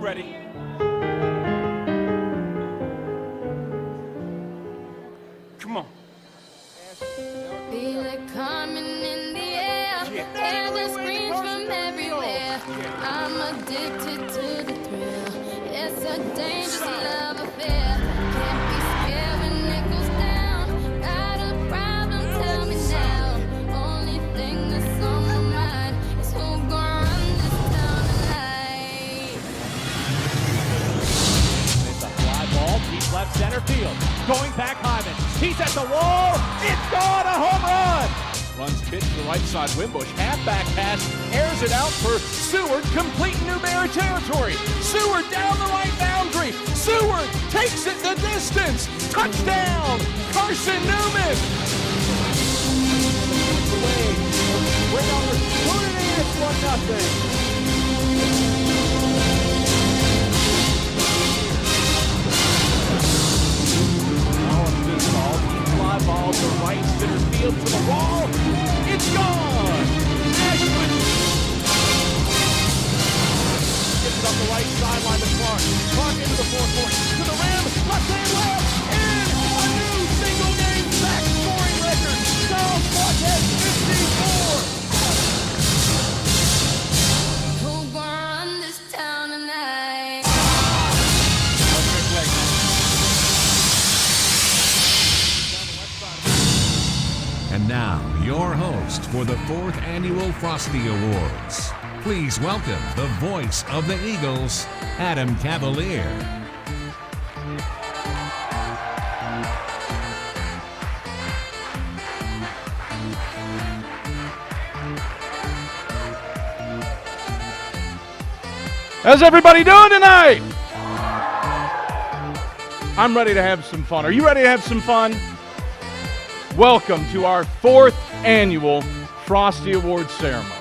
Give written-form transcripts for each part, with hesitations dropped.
I'm ready. Come on. Feel it coming in the air. Hear the screams from everywhere. I'm addicted to the thrill. It's a dangerous love affair. Can't be scared when it goes down. Got a problem? Tell me now. Only thing that's on my mind is who gon' run this town tonight. It's a fly ball, deep left center field. Going back, Hyman. He's at the wall. It's gone, a home run. Runs pitch to the right side. Wimbush, halfback pass, airs it out for Seward, complete Newberry territory. Seward down the right boundary. Seward takes it the distance. Touchdown, Carson-Newman. Way over. Put it in, it's 1-0. Fly ball to right center field to the wall. It's gone. Ashwood gets it up the right sideline to Clark. Clark into the forecourt to the rim. Left hand left. And a new single game sack scoring record. Charles Clark has 54. Who gon' run this town tonight? And now, your host for the 4th Annual Frosty Awards. Please welcome the voice of the Eagles, Adam Cavalier. How's everybody doing tonight? I'm ready to have some fun. Are you ready to have some fun? Welcome to our 4th Annual Frosty Awards ceremony.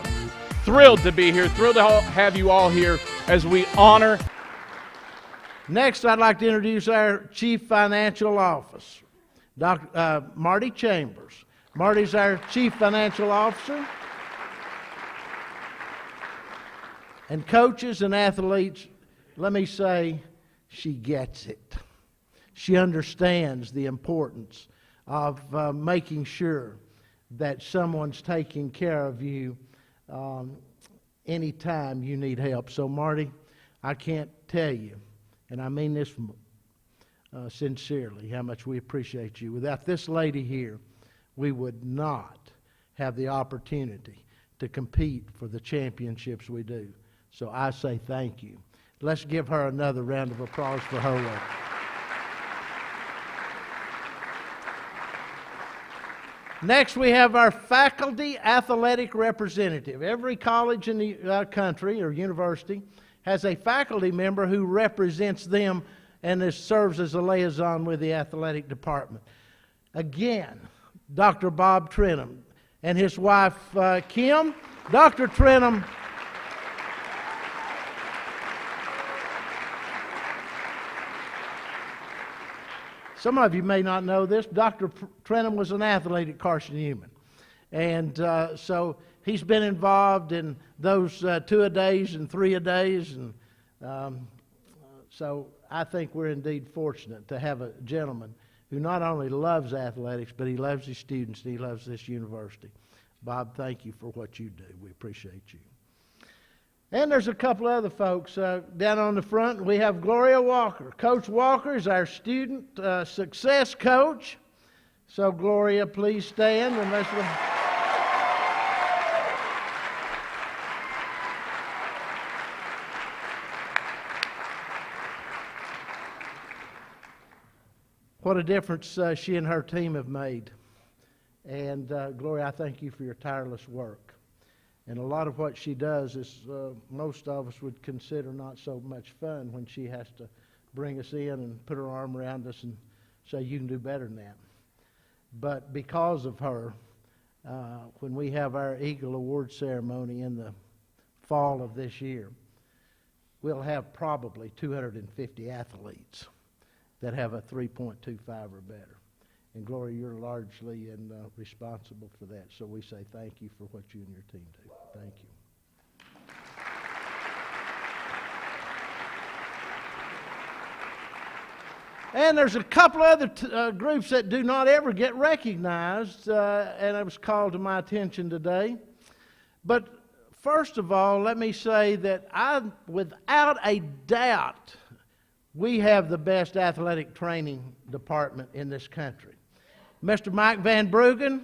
Thrilled to be here, thrilled to have you all here as we honor. Next, I'd like to introduce our Chief Financial Officer, Dr. Marty Chambers. Marty's our Chief Financial Officer. And coaches and athletes, let me say, she gets it. She understands the importance of making sure that someone's taking care of you anytime you need help. So, Marty, I can't tell you, and I mean this sincerely, how much we appreciate you. Without this lady here, we would not have the opportunity to compete for the championships we do. So I say thank you. Let's give her another round of applause for her work. Next, we have our faculty athletic representative. Every college in the country or university has a faculty member who represents them and serves as a liaison with the athletic department. Again, Dr. Bob Trenum and his wife, Kim. Dr. Trenum some of you may not know this. Dr. Trenum was an athlete at Carson-Newman. And so he's been involved in those 2-a-days and 3-a-days. And so I think we're indeed fortunate to have a gentleman who not only loves athletics, but he loves his students and he loves this university. Bob, thank you for what you do. We appreciate you. And there's a couple other folks down on the front. We have Gloria Walker. Coach Walker is our student success coach. So, Gloria, please stand and let's. What a difference she and her team have made. And, Gloria, I thank you for your tireless work. And a lot of what she does is most of us would consider not so much fun when she has to bring us in and put her arm around us and say, you can do better than that. But because of her, when we have our Eagle Award ceremony in the fall of this year, we'll have probably 250 athletes that have a 3.25 or better. And Gloria, you're largely responsible for that. So we say thank you for what you and your team do. Thank you. And there's a couple other groups that do not ever get recognized, and it was called to my attention today. But first of all, let me say that without a doubt, we have the best athletic training department in this country. Mr. Mike Van Bruggen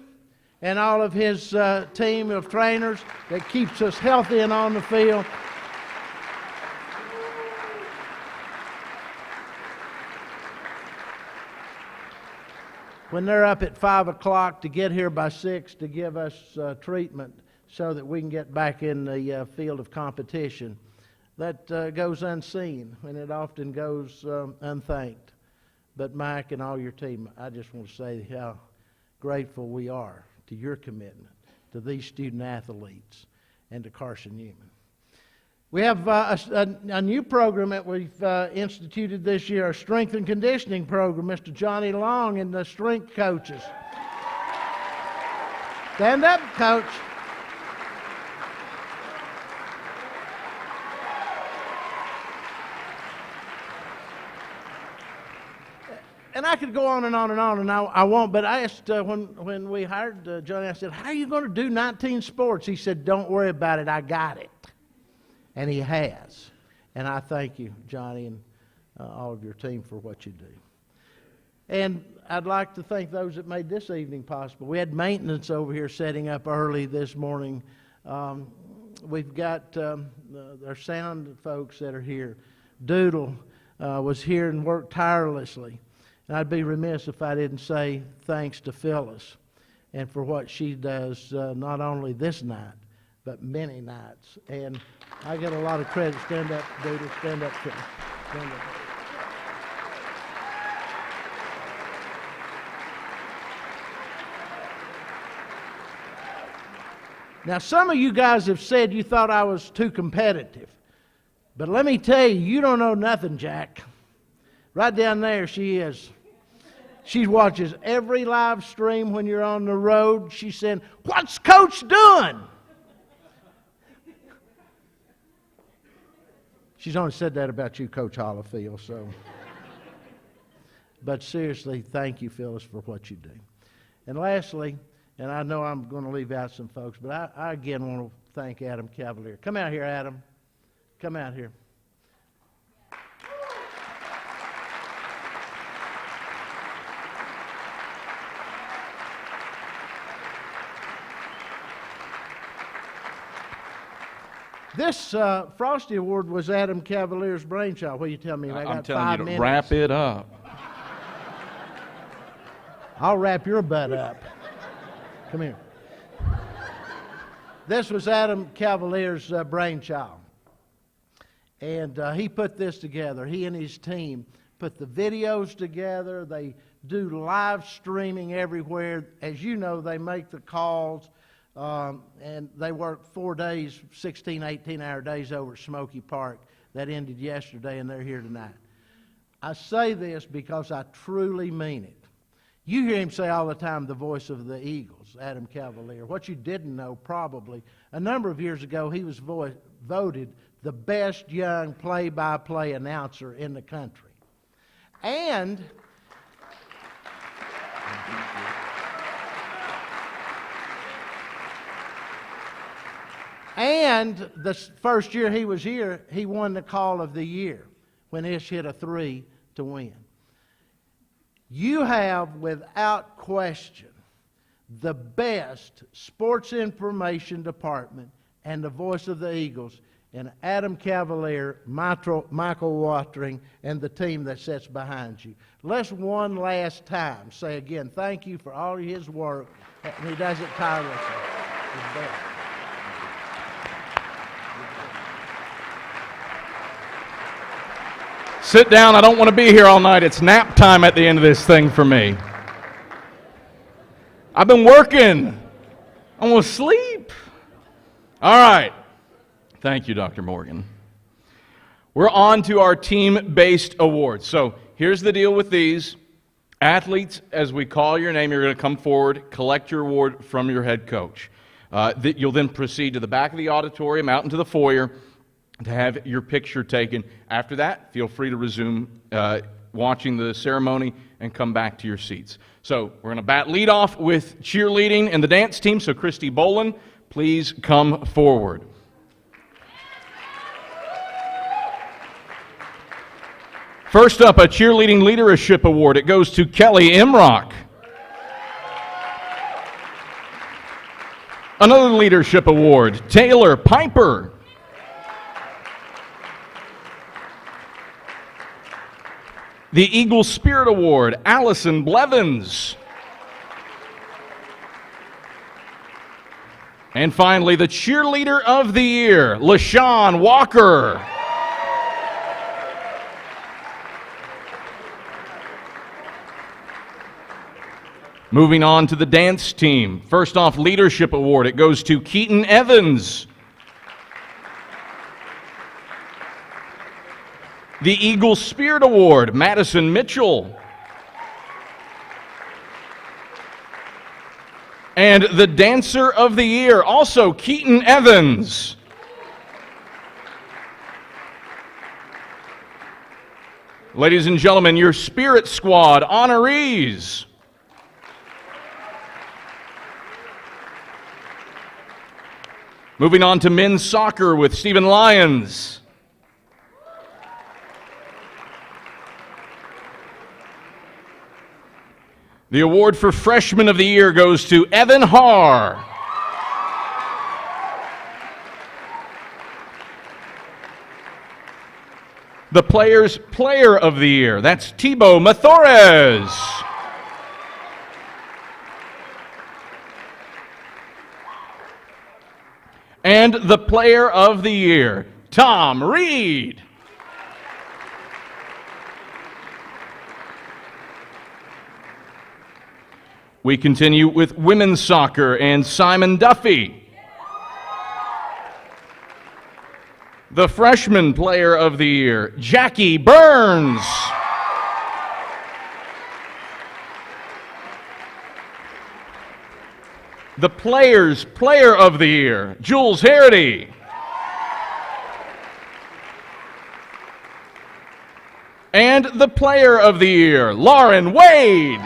and all of his team of trainers that keeps us healthy and on the field. When they're up at 5 o'clock to get here by 6 to give us treatment so that we can get back in the field of competition, that goes unseen, and it often goes unthanked. But Mike and all your team, I just want to say how grateful we are to your commitment to these student athletes and to Carson-Newman. We have a new program that we've instituted this year, a strength and conditioning program. Mr. Johnny Long and the strength coaches. Stand up, coach. And I could go on and on and on, and I won't, but I asked when we hired Johnny, I said, how are you going to do 19 sports? He said, don't worry about it, I got it. And he has. And I thank you, Johnny, and all of your team for what you do. And I'd like to thank those that made this evening possible. We had maintenance over here setting up early this morning. We've got our sound folks that are here. Doodle was here and worked tirelessly. And I'd be remiss if I didn't say thanks to Phyllis and for what she does not only this night, but many nights. And I get a lot of credit. Stand up, Doodle. Stand up, Phyllis. Stand up. Now, some of you guys have said you thought I was too competitive. But let me tell you, you don't know nothing, Jack. Right down there she is. She watches every live stream when you're on the road. She's saying, what's Coach doing? She's only said that about you, Coach Hollifield, so. But seriously, thank you, Phyllis, for what you do. And lastly, and I know I'm going to leave out some folks, but I again want to thank Adam Cavalier. Come out here, Adam. Come out here. This Frosty Award was Adam Cavalier's brainchild. What do you tell me? I got I'm telling 5 you to minutes. wrap it up. I'll wrap your butt up. Come here. This was Adam Cavalier's brainchild. And he put this together. He and his team put the videos together. They do live streaming everywhere. As you know, they make the calls. And they worked 4 days, 16, 18-hour days over at Smoky Park. That ended yesterday, and they're here tonight. I say this because I truly mean it. You hear him say all the time, the voice of the Eagles, Adam Cavalier. What you didn't know, probably, a number of years ago, he was voted the best young play-by-play announcer in the country. And the first year he was here, he won the Call of the Year when Ish hit a 3 to win. You have, without question, the best sports information department and the voice of the Eagles in Adam Cavalier, Michael Watering, and the team that sits behind you. Let's one last time say again, thank you for all of his work, and he does it tirelessly. He's the best. Sit down. I don't want to be here all night. It's nap time at the end of this thing for me. I've been working. I'm going to sleep. All right. Thank you, Dr. Morgan. We're on to our team-based awards. So here's the deal with these. Athletes, as we call your name, you're going to come forward, collect your award from your head coach. You'll then proceed to the back of the auditorium, out into the foyer, to have your picture taken. After that, feel free to resume watching the ceremony and come back to your seats. So we're going to bat lead off with cheerleading and the dance team. So Christy Bolin, please come forward. First up, a cheerleading leadership award. It goes to Kelly Imrock. Another leadership award, Taylor Piper. The Eagle Spirit Award, Allison Blevins. And finally, the Cheerleader of the Year, LaShawn Walker. Moving on to the dance team. First off, Leadership Award. It goes to Keaton Evans. The Eagle Spirit Award, Madison Mitchell. And the Dancer of the Year, also Keaton Evans. Ladies and gentlemen, your Spirit Squad honorees. Moving on to men's soccer with Stephen Lyons. The award for Freshman of the Year goes to Evan Haar. The Players' Player of the Year, that's Thibaut Mathores. And the Player of the Year, Tom Reed. We continue with women's soccer and Simon Duffy. The Freshman Player of the Year, Jackie Burns. The Players' Player of the Year, Jules Harity. And the Player of the Year, Lauren Wade.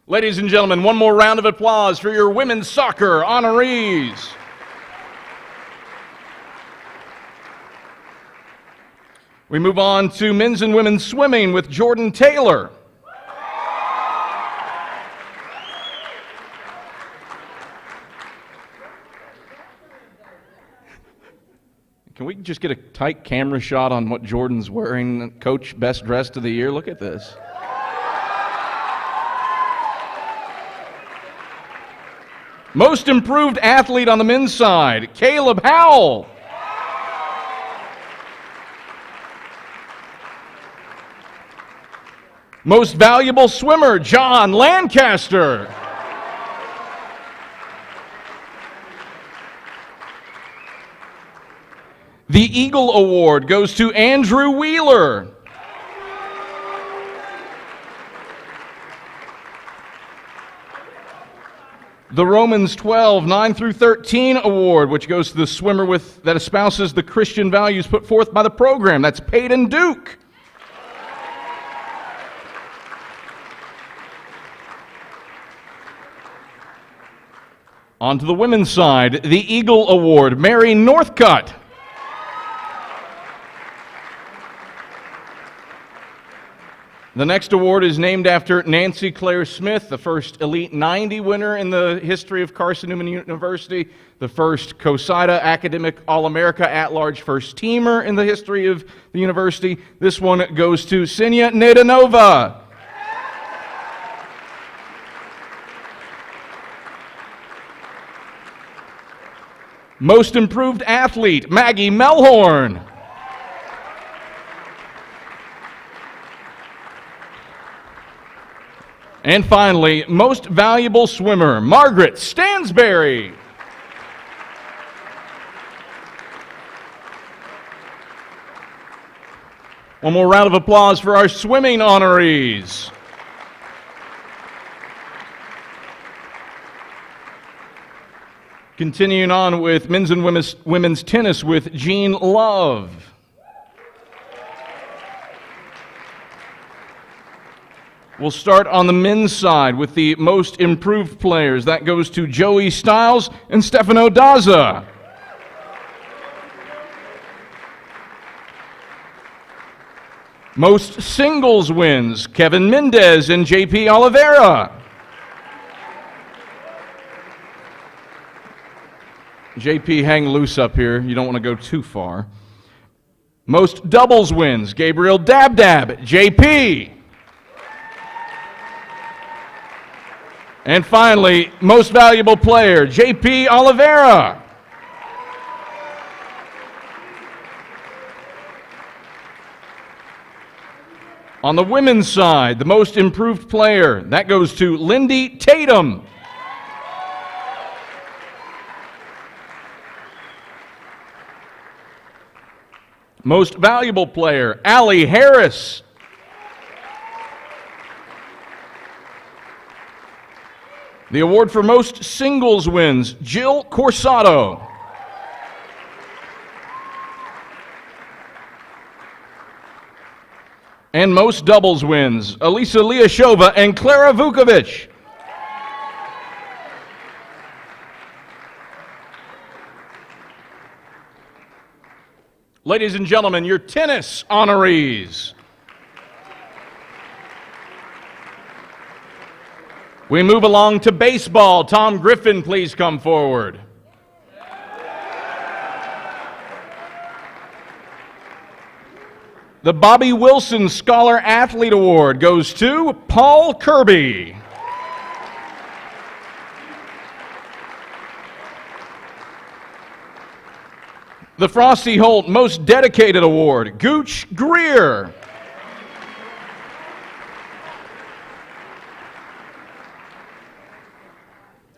Ladies and gentlemen, one more round of applause for your women's soccer honorees. We move on to men's and women's swimming with Jordan Taylor. Can we just get a tight camera shot on what Jordan's wearing? Coach, best dressed of the year. Look at this. Most improved athlete on the men's side, Caleb Howell. Most valuable swimmer, John Lancaster. The Eagle Award goes to Andrew Wheeler. The Romans 12, 9 through 13 award, which goes to the swimmer that espouses the Christian values put forth by the program. That's Peyton Duke. On to the women's side, the Eagle Award, Mary Northcutt. The next award is named after Nancy Claire Smith, the first Elite 90 winner in the history of Carson-Newman University, the first COSIDA Academic All-America at-large first teamer in the history of the university. This one goes to Senya Nedanova. Most improved athlete, Maggie Melhorn. And finally, most valuable swimmer, Margaret Stansberry. One more round of applause for our swimming honorees. Continuing on with men's and women's tennis with Gene Love. We'll start on the men's side with the most improved players. That goes to Joey Stiles and Stefano Daza. Most singles wins, Kevin Mendez and JP Oliveira. JP, hang loose up here. You don't want to go too far. Most doubles wins, Gabriel Dabdab, JP. And finally, most valuable player, JP Oliveira. On the women's side, the most improved player, that goes to Lindy Tatum. Most valuable player, Allie Harris. The award for most singles wins, Jill Corsato. And most doubles wins, Elisa Liashova and Klara Vukovic. Ladies and gentlemen, your tennis honorees. We move along to baseball. Tom Griffin, please come forward. The Bobby Wilson Scholar Athlete Award goes to Paul Kirby. The Frosty Holt Most Dedicated Award, Gooch Greer.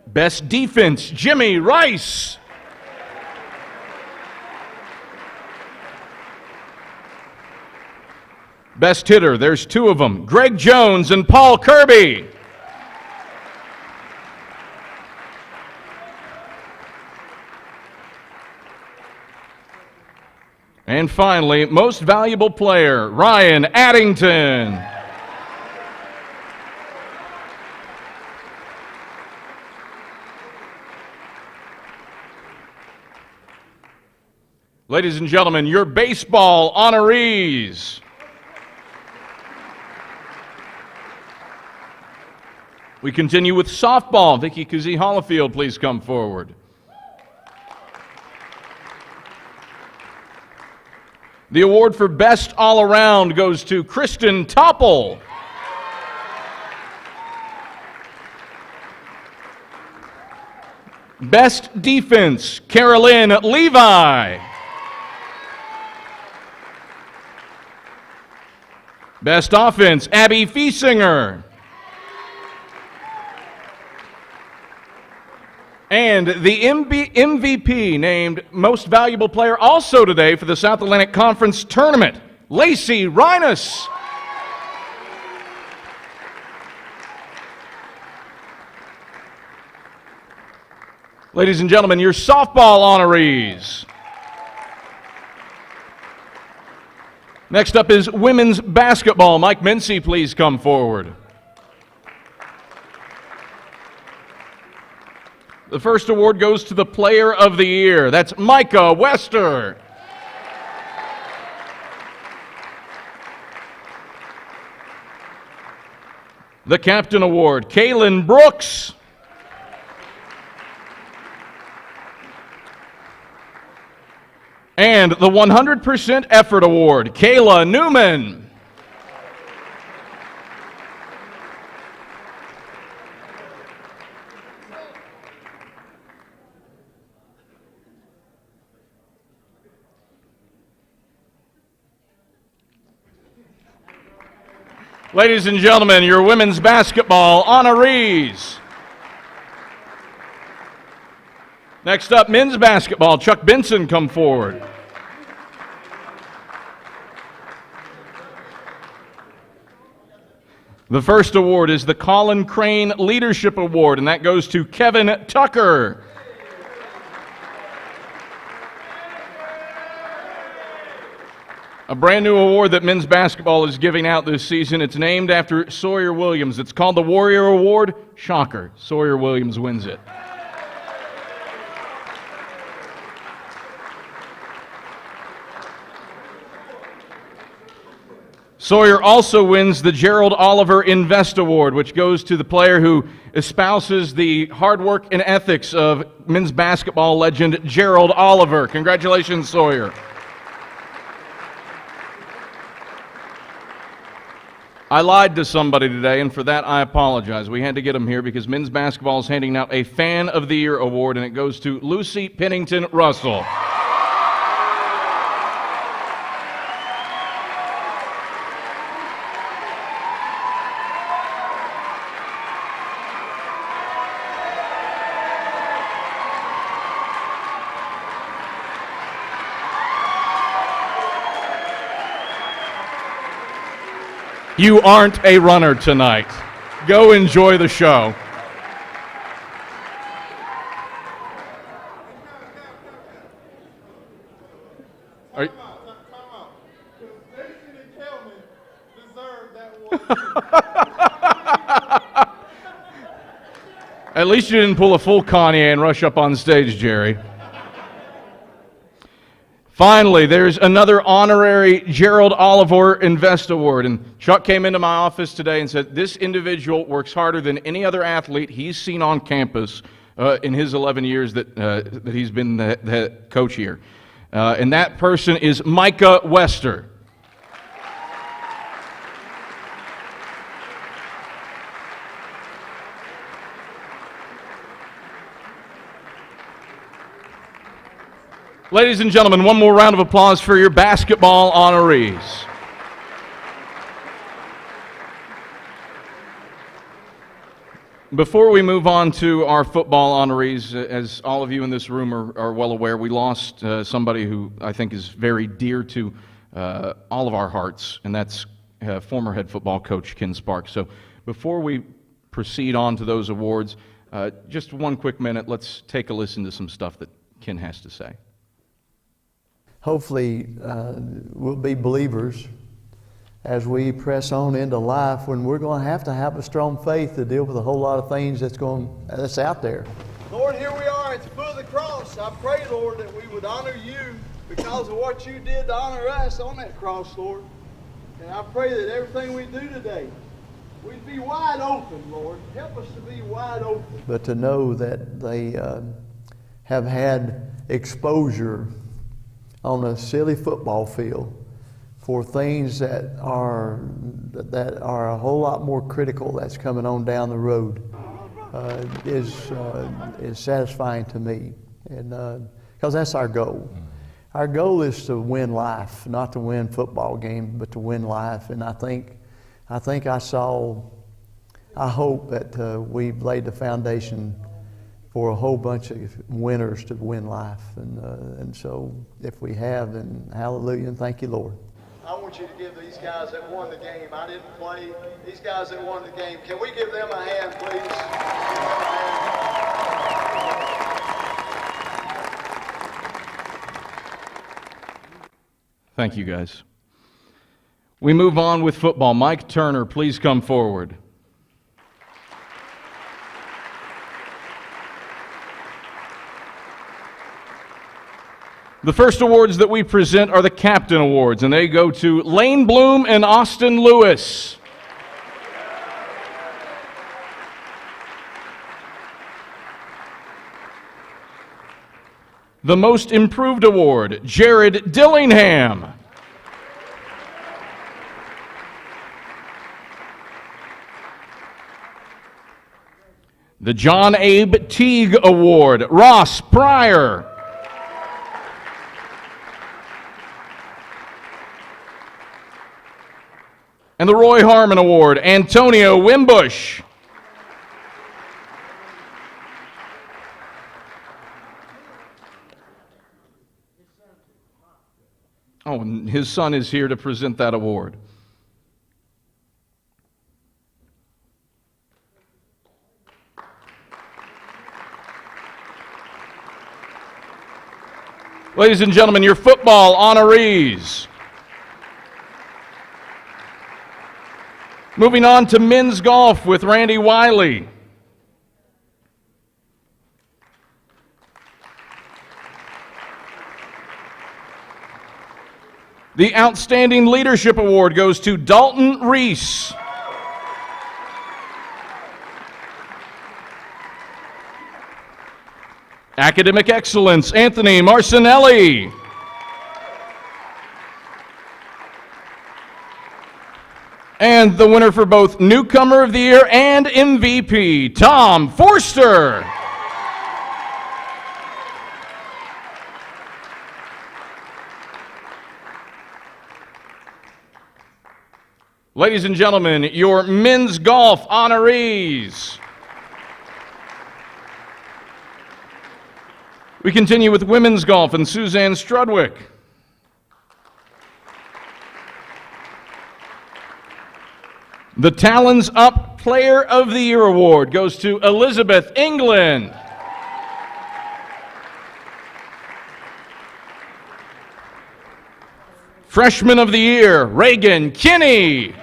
Best Defense, Jimmy Rice. Best Hitter, there's two of them, Greg Jones and Paul Kirby. And finally, Most Valuable Player, Ryan Addington. Ladies and gentlemen, your baseball honorees. We continue with softball. Vicky Kuzi-Hollifield, please come forward. The award for Best All-Around goes to Kristen Topple. Best Defense, Carolyn Levi. Best Offense, Abby Fiesinger. And the MVP named Most Valuable Player also today for the South Atlantic Conference Tournament, Lacey Rhinus. Ladies and gentlemen, your softball honorees. Next up is women's basketball. Mike Mincy, please come forward. The first award goes to the Player of the Year. That's Micah Wester. The Captain Award, Kaylin Brooks. And the 100% Effort Award, Kayla Newman. Ladies and gentlemen, your women's basketball honorees. Next up, men's basketball. Chuck Benson, come forward. The first award is the Colin Crane Leadership Award, and that goes to Kevin Tucker. A brand new award that men's basketball is giving out this season. It's named after Sawyer Williams. It's called the Warrior Award. Shocker, Sawyer Williams wins it. Sawyer also wins the Gerald Oliver Invest Award, which goes to the player who espouses the hard work and ethics of men's basketball legend Gerald Oliver. Congratulations, Sawyer. I lied to somebody today, and for that I apologize. We had to get him here because men's basketball is handing out a Fan of the Year award, and it goes to Lucy Pennington Russell. You aren't a runner tonight. Go enjoy the show. Are you... At least you didn't pull a full Kanye and rush up on stage, Jerry. Finally, there's another honorary Gerald Oliver Invest Award. And Chuck came into my office today and said, this individual works harder than any other athlete he's seen on campus in his 11 years that he's been the coach here. And that person is Micah Wester. Ladies and gentlemen, one more round of applause for your basketball honorees. Before we move on to our football honorees, as all of you in this room are well aware, we lost somebody who I think is very dear to all of our hearts, and that's former head football coach Ken Sparks. So before we proceed on to those awards, just one quick minute, let's take a listen to some stuff that Ken has to say. Hopefully we'll be believers as we press on into life, when we're going to have a strong faith to deal with a whole lot of things that's out there. Lord, here we are at the foot of the cross. I pray, Lord, that we would honor you because of what you did to honor us on that cross, Lord. And I pray that everything we do today, we'd be wide open, Lord. Help us to be wide open. But to know that they have had exposure on a silly football field for things that are a whole lot more critical that's coming on down the road is satisfying to me, and because that's our goal. Our goal is to win life, not to win football games, but to win life. And I hope that we've laid the foundation for a whole bunch of winners to win life. And so if we have, then hallelujah and thank you, Lord. I want you to give these guys that won the game. I didn't play. These guys that won the game, can we give them a hand, please? Thank you, guys. We move on with football. Mike Turner, please come forward. The first awards that we present are the Captain Awards, and they go to Lane Bloom and Austin Lewis. The Most Improved Award, Jared Dillingham. The John Abe Teague Award, Ross Pryor. And the Roy Harmon Award, Antonio Wimbush. Oh, and his son is here to present that award. Ladies and gentlemen, your football honorees. Moving on to men's golf with Randy Wiley. The Outstanding Leadership Award goes to Dalton Reese. Academic Excellence, Anthony Marcinelli. And the winner for both Newcomer of the Year and MVP, Tom Forster. Ladies and gentlemen, your men's golf honorees. We continue with women's golf and Suzanne Strudwick. The Talons Up Player of the Year Award goes to Elizabeth England. Freshman of the Year, Reagan Kinney.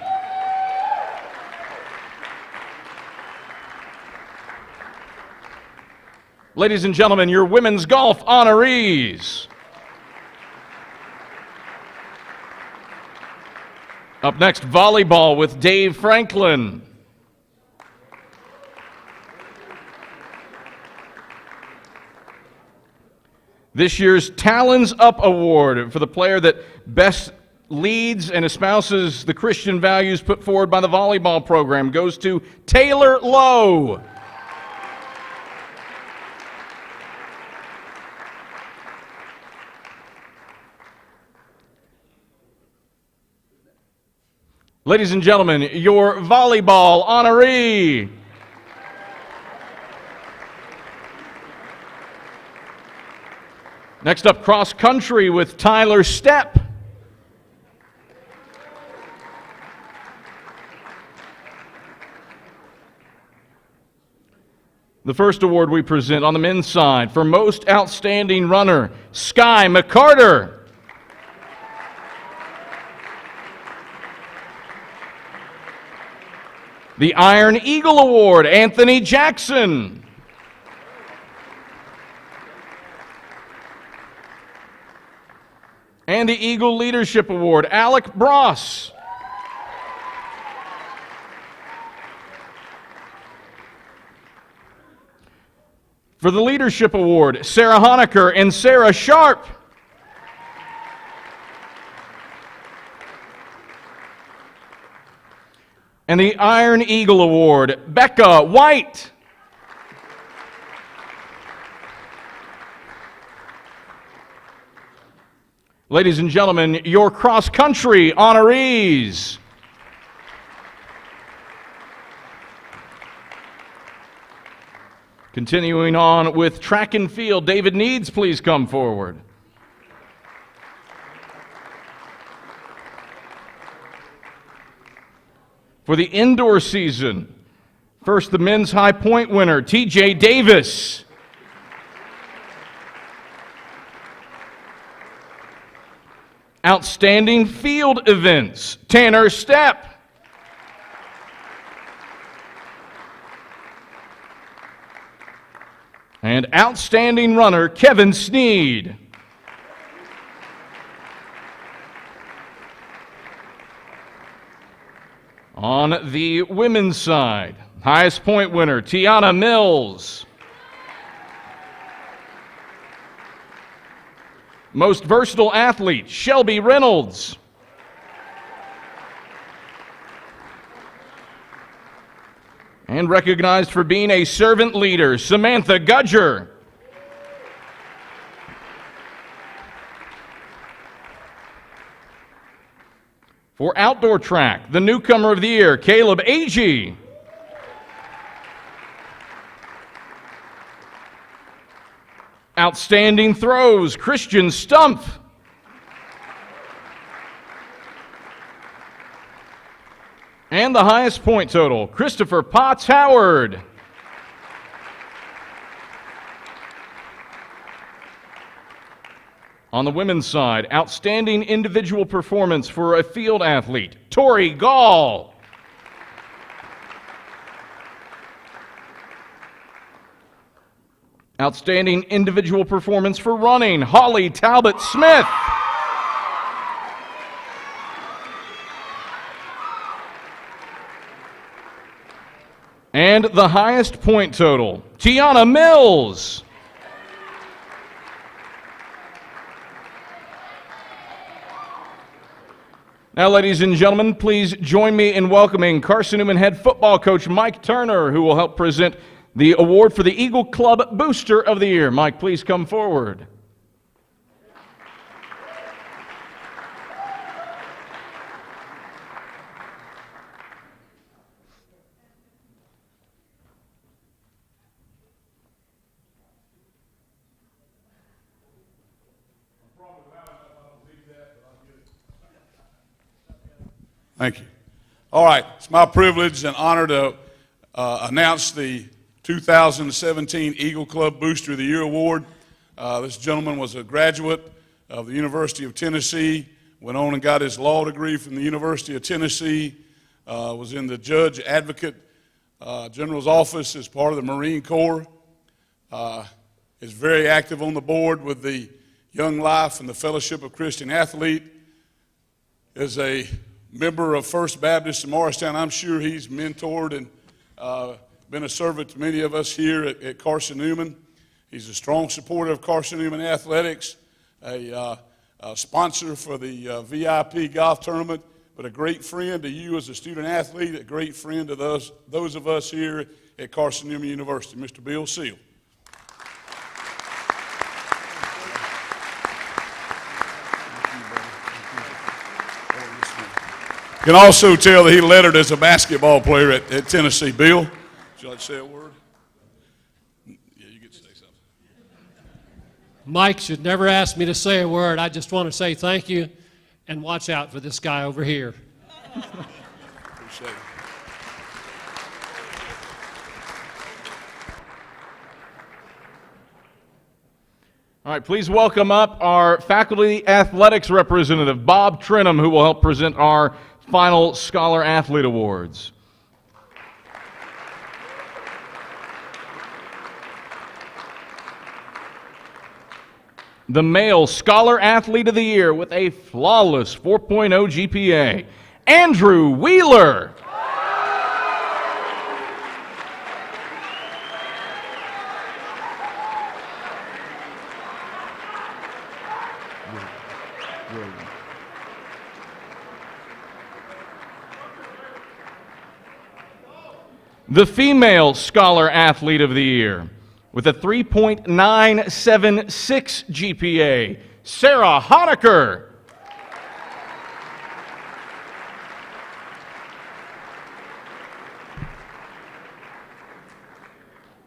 Ladies and gentlemen, your women's golf honorees. Up next, volleyball with Dave Franklin. This year's Talons Up Award for the player that best leads and espouses the Christian values put forward by the volleyball program goes to Taylor Lowe. Ladies and gentlemen, your volleyball honoree. Next up, cross country with Tyler Stepp. The first award we present on the men's side for most outstanding runner, Sky McCarter. The Iron Eagle Award, Anthony Jackson. And the Eagle Leadership Award, Alec Bross. For the Leadership Award, Sarah Honecker and Sarah Sharp. And the Iron Eagle Award, Becca White. Ladies and gentlemen, your cross-country honorees. Continuing on with track and field, David Needs, please come forward. For the indoor season, first the men's high point winner, T.J. Davis. Outstanding field events, Tanner Stepp. And outstanding runner, Kevin Sneed. On the women's side, highest point winner, Tiana Mills. Most versatile athlete, Shelby Reynolds. And recognized for being a servant leader, Samantha Gudger. For outdoor track, the Newcomer of the Year, Caleb Agee. Outstanding throws, Christian Stumpf. And the highest point total, Christopher Potts Howard. On the women's side, outstanding individual performance for a field athlete, Tori Gall. Outstanding individual performance for running, Holly Talbot Smith. And the highest point total, Tiana Mills. Now, ladies and gentlemen, please join me in welcoming Carson-Newman head football coach Mike Turner, who will help present the award for the Eagle Club Booster of the Year. Mike, please come forward. Thank you. All right, it's my privilege and honor to announce the 2017 Eagle Club Booster of the Year Award. This gentleman was a graduate of the University of Tennessee, went on and got his law degree from the University of Tennessee, was in the Judge Advocate General's office as part of the Marine Corps, is very active on the board with the Young Life and the Fellowship of Christian Athlete, is a member of First Baptist in Morristown. I'm sure he's mentored and been a servant to many of us here at Carson-Newman. He's a strong supporter of Carson-Newman athletics, a sponsor for the VIP golf tournament, but a great friend to you as a student athlete, a great friend to those of us here at Carson-Newman University. Mr. Bill Seal. Can also tell that he lettered as a basketball player at Tennessee. Bill, would you like to say a word? Yeah, you get to say something. Mike should never ask me to say a word. I just want to say thank you and watch out for this guy over here. Appreciate it. All right, please welcome up our faculty athletics representative, Bob Trenum, who will help present our final Scholar Athlete Awards. The male Scholar Athlete of the Year with a flawless 4.0 GPA, Andrew Wheeler. The female Scholar Athlete of the Year with a 3.976 GPA, Sarah Honecker.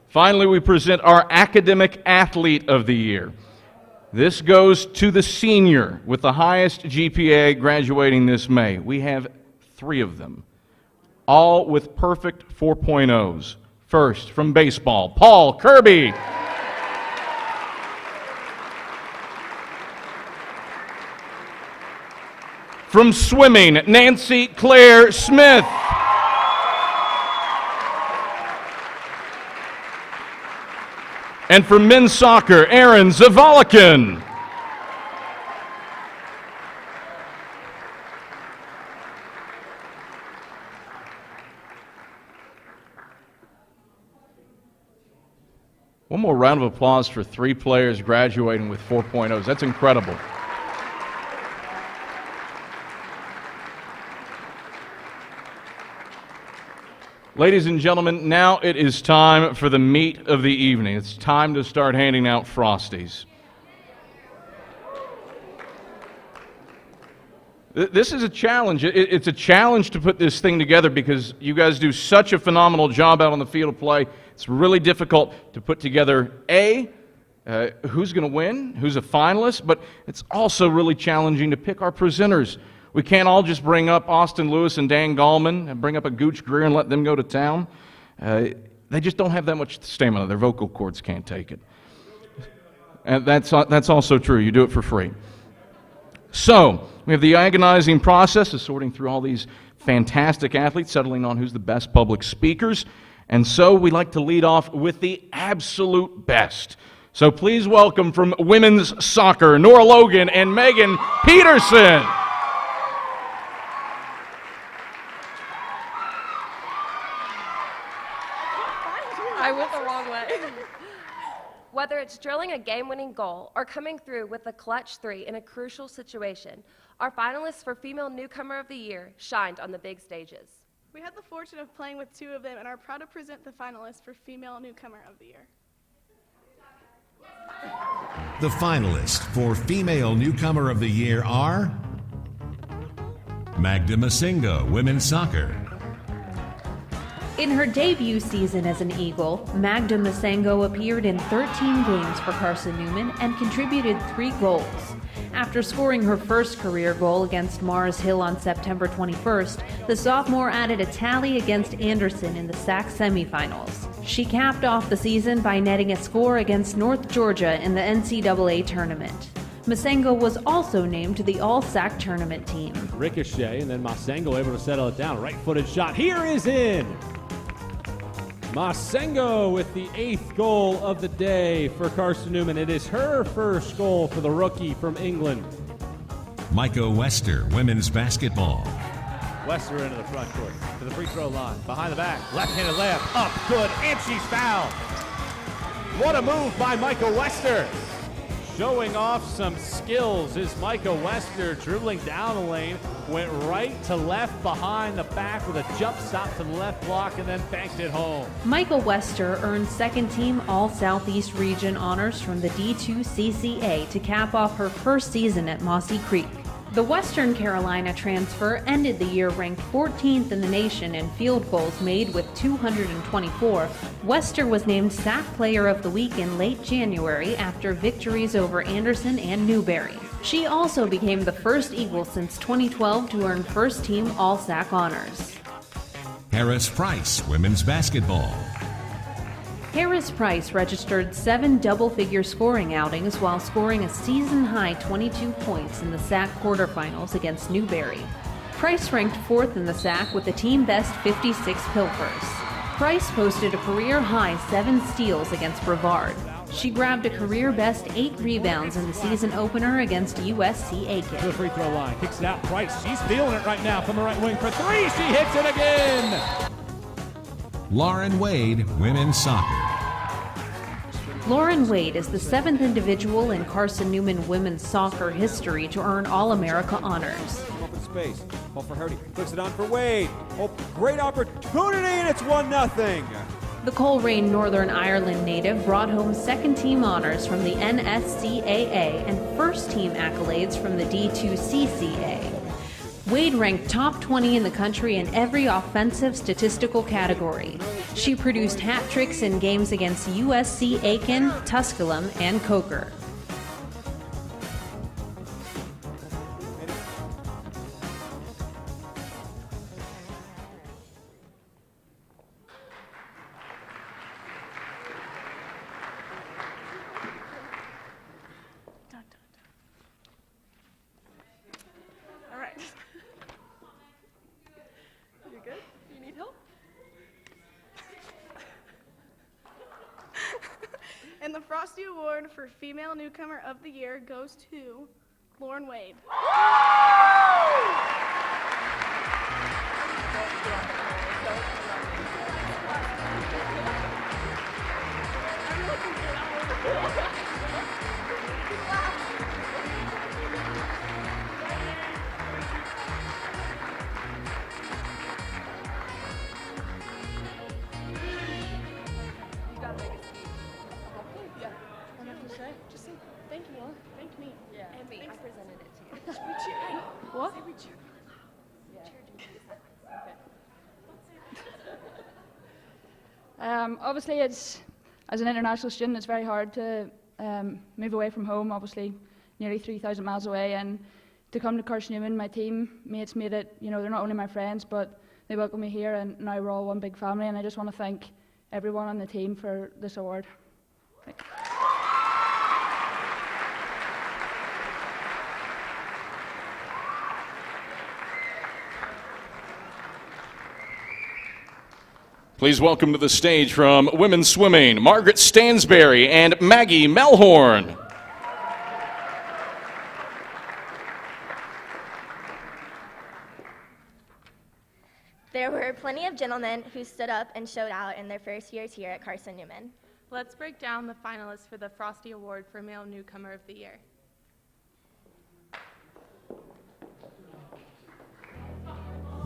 Finally, we present our Academic Athlete of the Year. This goes to the senior with the highest GPA graduating this May. We have 3 of them, all with perfect 4.0s. First, from baseball, Paul Kirby. From swimming, Nancy Claire Smith. And from men's soccer, Aaron Zavolikin. One more round of applause for 3 players graduating with 4.0s. That's incredible. Ladies and gentlemen, now it is time for the meat of the evening. It's time to start handing out Frosties. This is a challenge. It's a challenge to put this thing together because you guys do such a phenomenal job out on the field of play. It's really difficult to put together, who's going to win, who's a finalist, but it's also really challenging to pick our presenters. We can't all just bring up Austin Lewis and Dan Gallman and bring up a Gooch Greer and let them go to town. They just don't have that much stamina. Their vocal cords can't take it. And that's also true. You do it for free. So, we have the agonizing process of sorting through all these fantastic athletes, settling on who's the best public speakers. And so we like to lead off with the absolute best. So please welcome from women's soccer, Nora Logan and Megan Peterson. I went the wrong way. Whether it's drilling a game-winning goal or coming through with a clutch 3 in a crucial situation, our finalists for Female Newcomer of the Year shined on the big stages. We had the fortune of playing with 2 of them and are proud to present the finalists for Female Newcomer of the Year. The finalists for Female Newcomer of the Year are Magda Masingo, Women's Soccer. In her debut season as an Eagle, Magda Masingo appeared in 13 games for Carson-Newman and contributed 3 goals. After scoring her first career goal against Mars Hill on September 21st, the sophomore added a tally against Anderson in the SAC semifinals. She capped off the season by netting a score against North Georgia in the NCAA tournament. Masingo was also named to the All-SAC tournament team. Ricochet, and then Masingo able to settle it down. Right-footed shot here is in. Masingo with the 8th goal of the day for Carson-Newman. It is her first goal for the rookie from England. Micah Wester, Women's Basketball. Wester into the front court to the free throw line. Behind the back, left-handed layup, up, good, and she's fouled. What a move by Micah Wester. Showing off some skills is Micah Wester, dribbling down the lane, went right to left behind the back with a jump stop to the left block and then banked it home. Michael Wester earned second-team All-Southeast Region honors from the D2 CCA to cap off her first season at Mossy Creek. The Western Carolina transfer ended the year ranked 14th in the nation in field goals made with 224. Wester was named SAC Player of the Week in late January after victories over Anderson and Newberry. She also became the first Eagle since 2012 to earn first-team All-SAC honors. Harris Price, Women's Basketball. Harris Price registered 7 double-figure scoring outings while scoring a season-high 22 points in the SAC quarterfinals against Newberry. Price ranked 4th in the SAC with a team-best 56 pilfers. Price posted a career-high 7 steals against Brevard. She grabbed a career-best 8 rebounds in the season opener against USC Aiken. To the free throw line, kicks it out, Price, she's feeling it right now from the right wing for 3, she hits it again! Lauren Wade, Women's Soccer. Lauren Wade is the 7th individual in Carson-Newman women's soccer history to earn All-America honors. Open space, ball for Hardy, flicks it on for Wade. Oh, great opportunity, and it's 1-0. The Coleraine, Northern Ireland native brought home second-team honors from the NSCAA and first-team accolades from the D2 CCA. Wade ranked top 20 in the country in every offensive statistical category. She produced hat tricks in games against USC Aiken, Tusculum, and Coker. All right. You good? You need help? And the Frosty Award for Female Newcomer of the Year goes to Lauren Wade. Just say thank you, Lauren. Thank me. Yeah. And me. I presented it to you. We cheered. What? We cheered. Obviously, it's as an international student, it's very hard to move away from home. Obviously, nearly 3,000 miles away, and to come to Carson-Newman, my teammates made it. You know, they're not only my friends, but they welcome me here, and now we're all one big family. And I just want to thank everyone on the team for this award. Thank you. Please welcome to the stage from women's swimming, Margaret Stansberry and Maggie Melhorn. There were plenty of gentlemen who stood up and showed out in their first years here at Carson-Newman. Let's break down the finalists for the Frosty Award for Male Newcomer of the Year.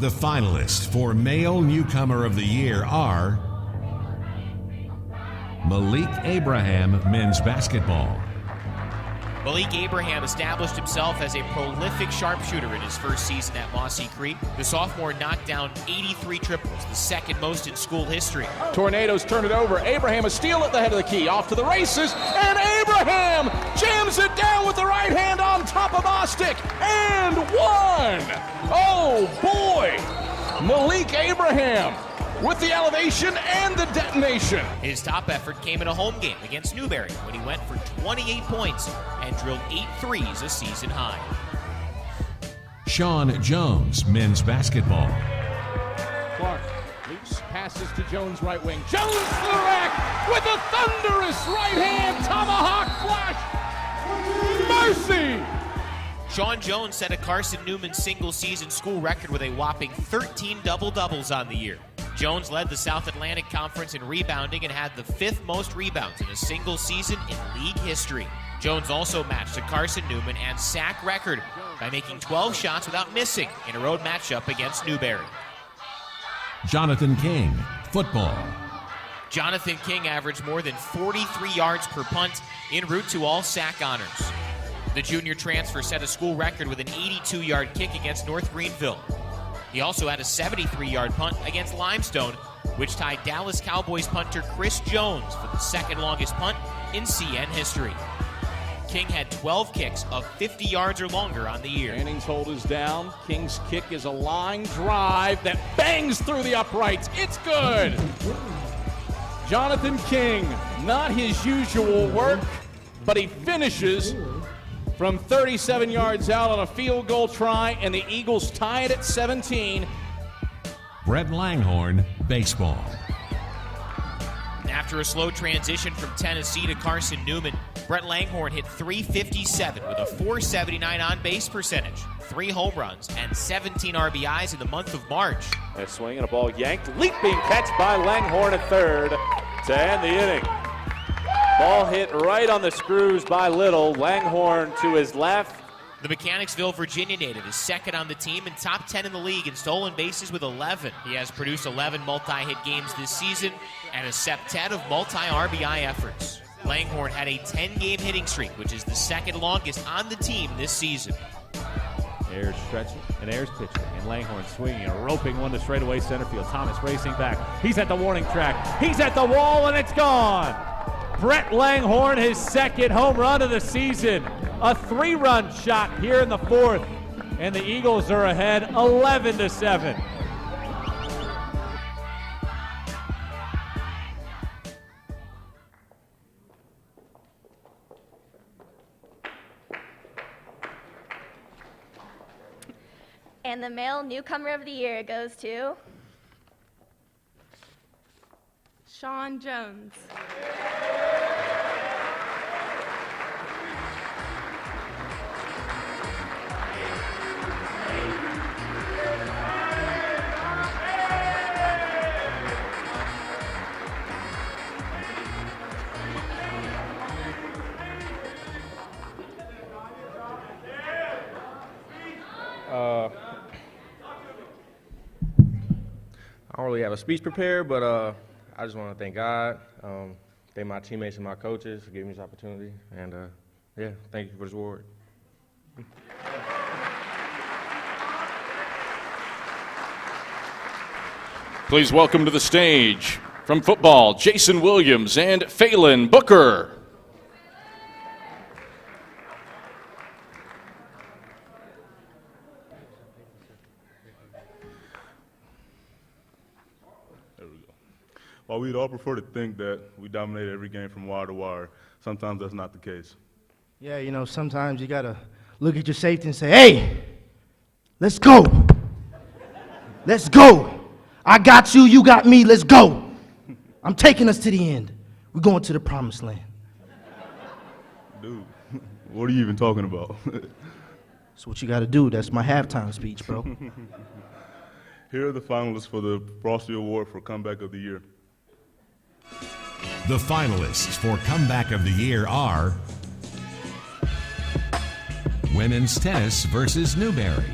The finalists for Male Newcomer of the Year are Malik Abraham, men's basketball. Malik Abraham established himself as a prolific sharpshooter in his first season at Mossy Creek. The sophomore knocked down 83 triples, the second most in school history. Tornadoes turn it over. Abraham a steal at the head of the key. Off to the races, and Abraham jams it down with the right hand on top of Ostick, and one. Oh boy, Malik Abraham with the elevation and the detonation. His top effort came in a home game against Newberry when he went for 28 points and drilled 8 threes, a season high. Sean Jones, men's basketball. Clark loose, passes to Jones right wing. Jones to the rack with a thunderous right hand tomahawk flush. Mercy! Sean Jones set a Carson-Newman single-season school record with a whopping 13 double-doubles on the year. Jones led the South Atlantic Conference in rebounding and had the 5th most rebounds in a single season in league history. Jones also matched the Carson-Newman and sack record by making 12 shots without missing in a road matchup against Newberry. Jonathan King, football. Jonathan King averaged more than 43 yards per punt en route to all sack honors. The junior transfer set a school record with an 82-yard kick against North Greenville. He also had a 73-yard punt against Limestone, which tied Dallas Cowboys punter Chris Jones for the second longest punt in CN history. King had 12 kicks of 50 yards or longer on the year. Manning's hold is down. King's kick is a line drive that bangs through the uprights. It's good. Jonathan King, not his usual work, but he finishes from 37 yards out on a field goal try, and the Eagles tie it at 17. Brett Langhorn, baseball. After a slow transition from Tennessee to Carson-Newman, Brett Langhorn hit .357 with a .479 on-base percentage, 3 home runs, and 17 RBIs in the month of March. A swing and a ball yanked, leaping catch by Langhorn at third to end the inning. Ball hit right on the screws by Little. Langhorn to his left. The Mechanicsville, Virginia native is second on the team and top 10 in the league in stolen bases with 11. He has produced 11 multi-hit games this season and a septet of multi-RBI efforts. Langhorn had a 10-game hitting streak, which is the second longest on the team this season. Ayers stretching and Ayers pitching, and Langhorn swinging and roping one to straightaway center field. Thomas racing back. He's at the warning track. He's at the wall, and it's gone. Brett Langhorn, his second home run of the season. A 3-run shot here in the 4th, and the Eagles are ahead 11-7. And the Male Newcomer of the Year goes to Sean Jones. I don't really have a speech prepared, but I just want to thank God, thank my teammates and my coaches for giving me this opportunity, and yeah, thank you for this award. Please welcome to the stage from football, Jason Williams and Phelan Booker. While we'd all prefer to think that we dominate every game from wire to wire, sometimes that's not the case. Yeah, you know, sometimes you got to look at your safety and say, hey, let's go. Let's go. I got you, you got me, let's go. I'm taking us to the end. We're going to the promised land. Dude, what are you even talking about? That's what you got to do. That's my halftime speech, bro. Here are the finalists for the Frosty Award for Comeback of the Year. The finalists for Comeback of the Year are Women's Tennis versus Newberry.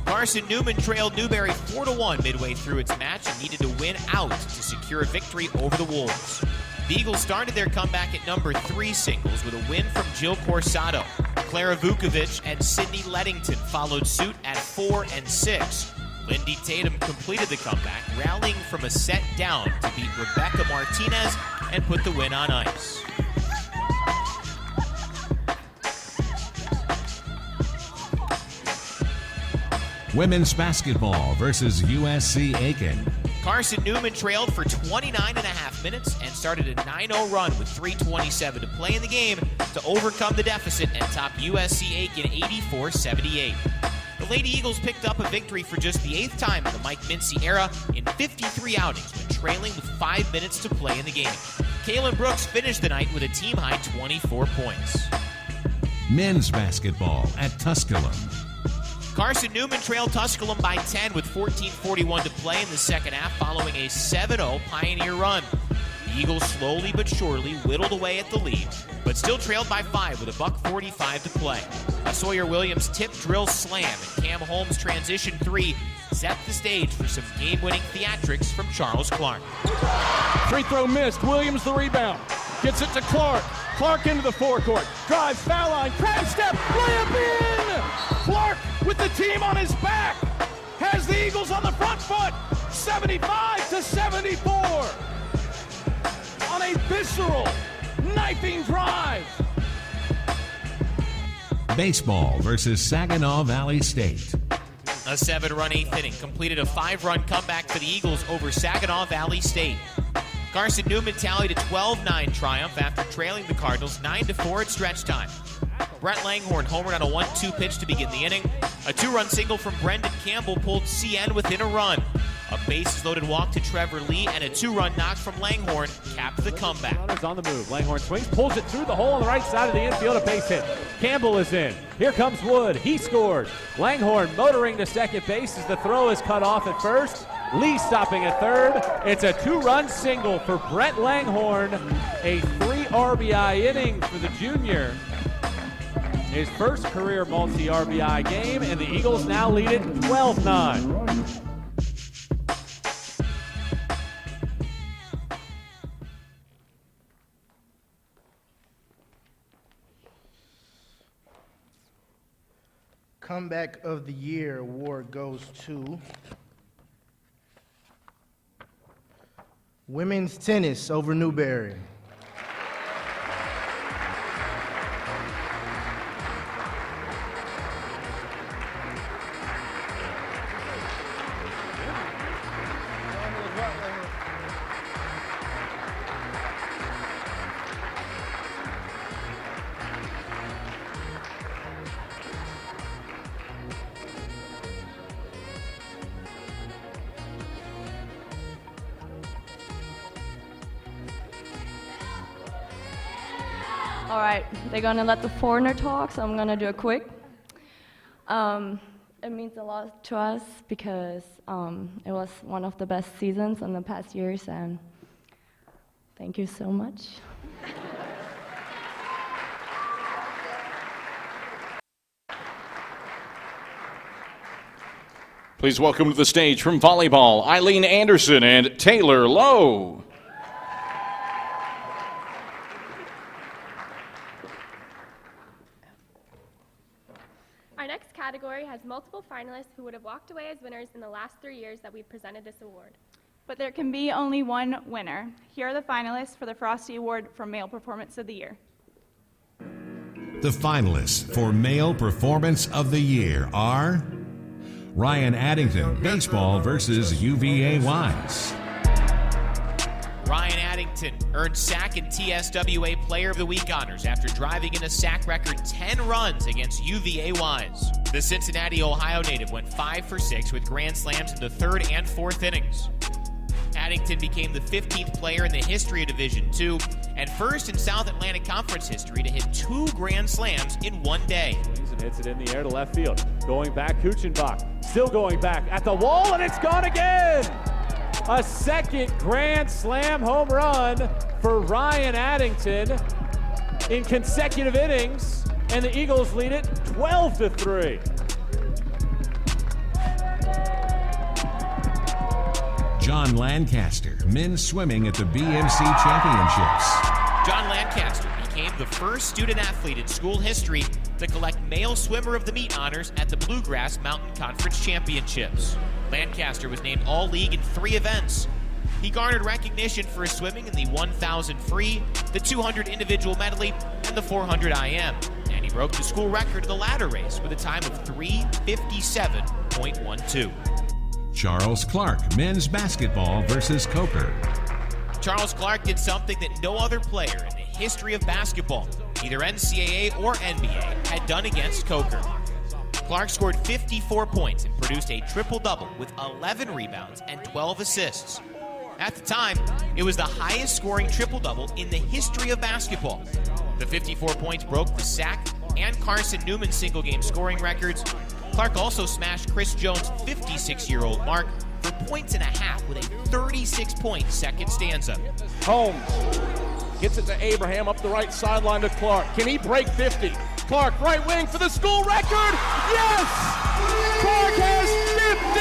Carson-Newman trailed Newberry 4-1 midway through its match and needed to win out to secure a victory over the Wolves. The Eagles started their comeback at number 3 singles with a win from Jill Corsato. Clara Vukovic and Sydney Lettington followed suit at 4 and 6. Lindy Tatum completed the comeback, rallying from a set down to beat Rebecca Martinez and put the win on ice. Women's basketball versus USC Aiken. Carson-Newman trailed for 29.5 minutes and started a 9-0 run with 3:27 to play in the game to overcome the deficit and top USC Aiken 84-78. The Lady Eagles picked up a victory for just the 8th time in the Mike Mincy era in 53 outings when trailing with 5 minutes to play in the game. Kaylin Brooks finished the night with a team-high 24 points. Men's basketball at Tusculum. Carson-Newman trailed Tusculum by 10 with 14:41 to play in the second half following a 7-0 Pioneer run. The Eagles slowly but surely whittled away at the lead, but still trailed by 5 with $1:45 to play. A Sawyer Williams tip drill slam and Cam Holmes' transition 3 set the stage for some game-winning theatrics from Charles Clark. Free throw missed. Williams the rebound. Gets it to Clark. Clark into the forecourt. Drives, foul line, crab step, layup in! Clark with the team on his back has the Eagles on the front foot, 75-74 on a visceral, knifing drive. Baseball versus Saginaw Valley State. A 7-run 8th inning completed a 5-run comeback for the Eagles over Saginaw Valley State. Carson-Newman tallied a 12-9 triumph after trailing the Cardinals 9-4 at stretch time. Brett Langhorne homered on a 1-2 pitch to begin the inning. A 2-run single from Brendan Campbell pulled CN within a run. A bases-loaded walk to Trevor Lee and a 2-run knock from Langhorne capped the comeback. Runners on the move. Langhorne swings, pulls it through the hole on the right side of the infield, a base hit. Campbell is in. Here comes Wood. He scores. Langhorne motoring to second base as the throw is cut off at first. Lee stopping at third. It's a 2-run single for Brett Langhorne. A 3 RBI inning for the junior. His first career multi-RBI game, and the Eagles now lead it 12-9. Comeback of the Year award goes to Women's Tennis over Newberry. All right, they're gonna let the foreigner talk, so I'm gonna do it quick. It means a lot to us because it was one of the best seasons in the past years, and thank you so much. Please welcome to the stage from volleyball, Eileen Anderson and Taylor Lowe. Our next category has multiple finalists who would have walked away as winners in the last 3 years that we've presented this award. But there can be only one winner. Here are the finalists for the Frosty Award for Male Performance of the Year. The finalists for Male Performance of the Year are Ryan Addington, baseball versus UVA Wise. Ryan Addington earned SAC and TSWA Player of the Week honors after driving in a SAC record 10 runs against UVA Wise. The Cincinnati, Ohio native went 5 for 6 with grand slams in the 3rd and 4th innings. Addington Addington became the 15th player in the history of Division II and first in South Atlantic Conference history to hit 2 grand slams in one day. And hits it in the air to left field. Going back, Kuchenbach. Still going back at the wall, and it's gone again! A second grand slam home run for Ryan Addington in consecutive innings, and the Eagles lead it 12-3. John Lancaster, men's swimming at the BMC Championships. John Lancaster became the first student athlete in school history to collect male swimmer of the meet honors at the Bluegrass Mountain Conference Championships. Lancaster was named All-League in 3 events. He garnered recognition for his swimming in the 1,000 free, the 200 individual medley, and the 400 IM. And he broke the school record in the ladder race with a time of 3:57.12. Charles Clark, men's basketball versus Coker. Charles Clark did something that no other player in the history of basketball, either NCAA or NBA, had done against Coker. Clark scored 54 points and produced a triple-double with 11 rebounds and 12 assists. At the time, it was the highest scoring triple-double in the history of basketball. The 54 points broke the Sack and Carson-Newman single-game scoring records. Clark also smashed Chris Jones' 56-year-old mark for points and a half with a 36-point second stanza. Holmes gets it to Abraham up the right sideline to Clark. Can he break 50? Clark, right wing for the school record. Yes! Clark has 52!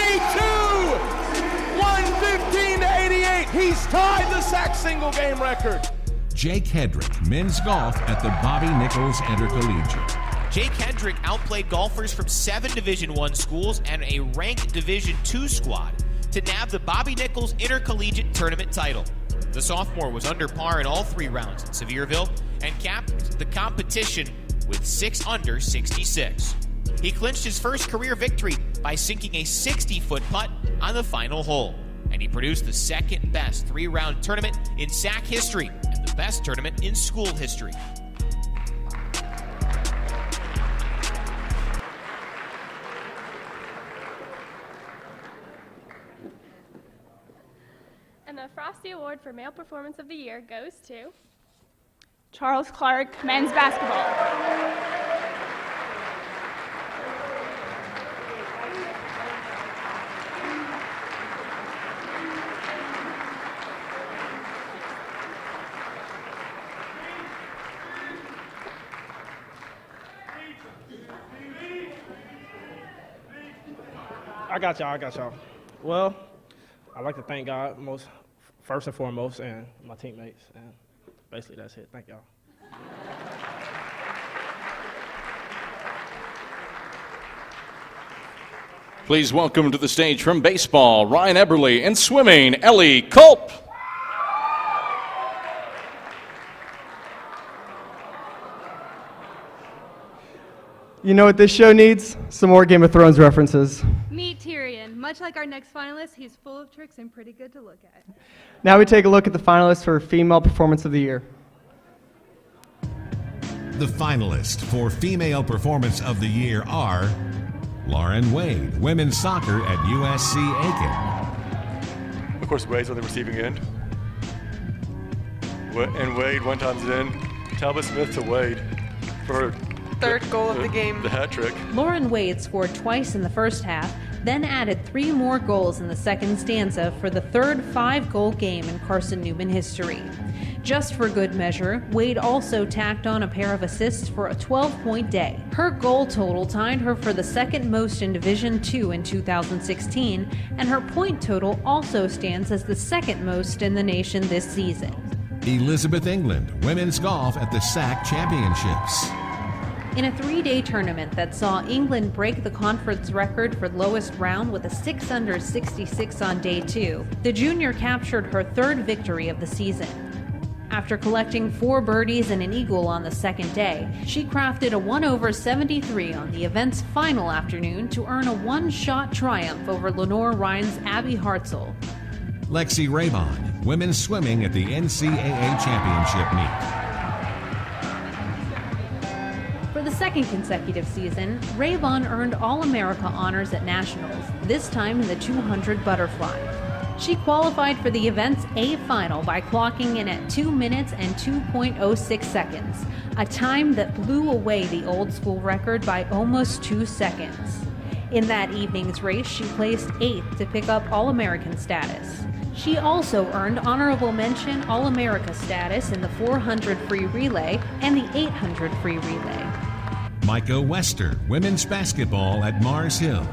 115-88. He's tied the Sack single game record. Jake Hedrick, men's golf at the Bobby Nichols Intercollegiate. Jake Hendrick outplayed golfers from 7 Division I schools and a ranked Division II squad to nab the Bobby Nichols Intercollegiate Tournament title. The sophomore was under par in all 3 rounds in Sevierville and capped the competition with 6 under 66. He clinched his first career victory by sinking a 60-foot putt on the final hole, and he produced the second best 3-round tournament in Sack history and the best tournament in school history. And the Frosty Award for Male Performance of the Year goes to Charles Clark, men's basketball. I got y'all. Well, I'd like to thank God first and foremost, and my teammates, and basically that's it. Thank y'all. Please welcome to the stage from baseball, Ryan Eberly, and swimming, Ellie Culp. You know what this show needs? Some more Game of Thrones references. Meet Tyrion. Much like our next finalist, he's full of tricks and pretty good to look at. Now we take a look at the finalists for Female Performance of the Year. The finalists for Female Performance of the Year are Lauren Wade, women's soccer at USC Aiken. Of course, Wade's on the receiving end. And Wade one times it in. Talbot Smith to Wade for third goal of the game. The hat trick. Lauren Wade scored twice in the first half, then added 3 more goals in the second stanza for the third 5-goal game in Carson-Newman history. Just for good measure, Wade also tacked on a pair of assists for a 12-point day. Her goal total tied her for the second most in Division II in 2016, and her point total also stands as the second most in the nation this season. Elizabeth England, women's golf at the Sack Championships. In a 3-day tournament that saw England break the conference record for lowest round with a 6 under 66 on day 2, the junior captured her 3rd victory of the season. After collecting 4 birdies and an eagle on the second day, she crafted a 1/73 on the event's final afternoon to earn a 1-shot triumph over Lenore Ryan's Abby Hartzell. Lexi Raybon, women's swimming at the NCAA Championship meet. For the second consecutive season, Raybon earned All-America honors at Nationals, this time in the 200 butterfly. She qualified for the event's A final by clocking in at 2 minutes and 2.06 seconds, a time that blew away the old school record by almost 2 seconds. In that evening's race, she placed 8th to pick up All-American status. She also earned honorable mention All-America status in the 400 free relay and the 800 free relay. Micah Wester, women's basketball at Mars Hill.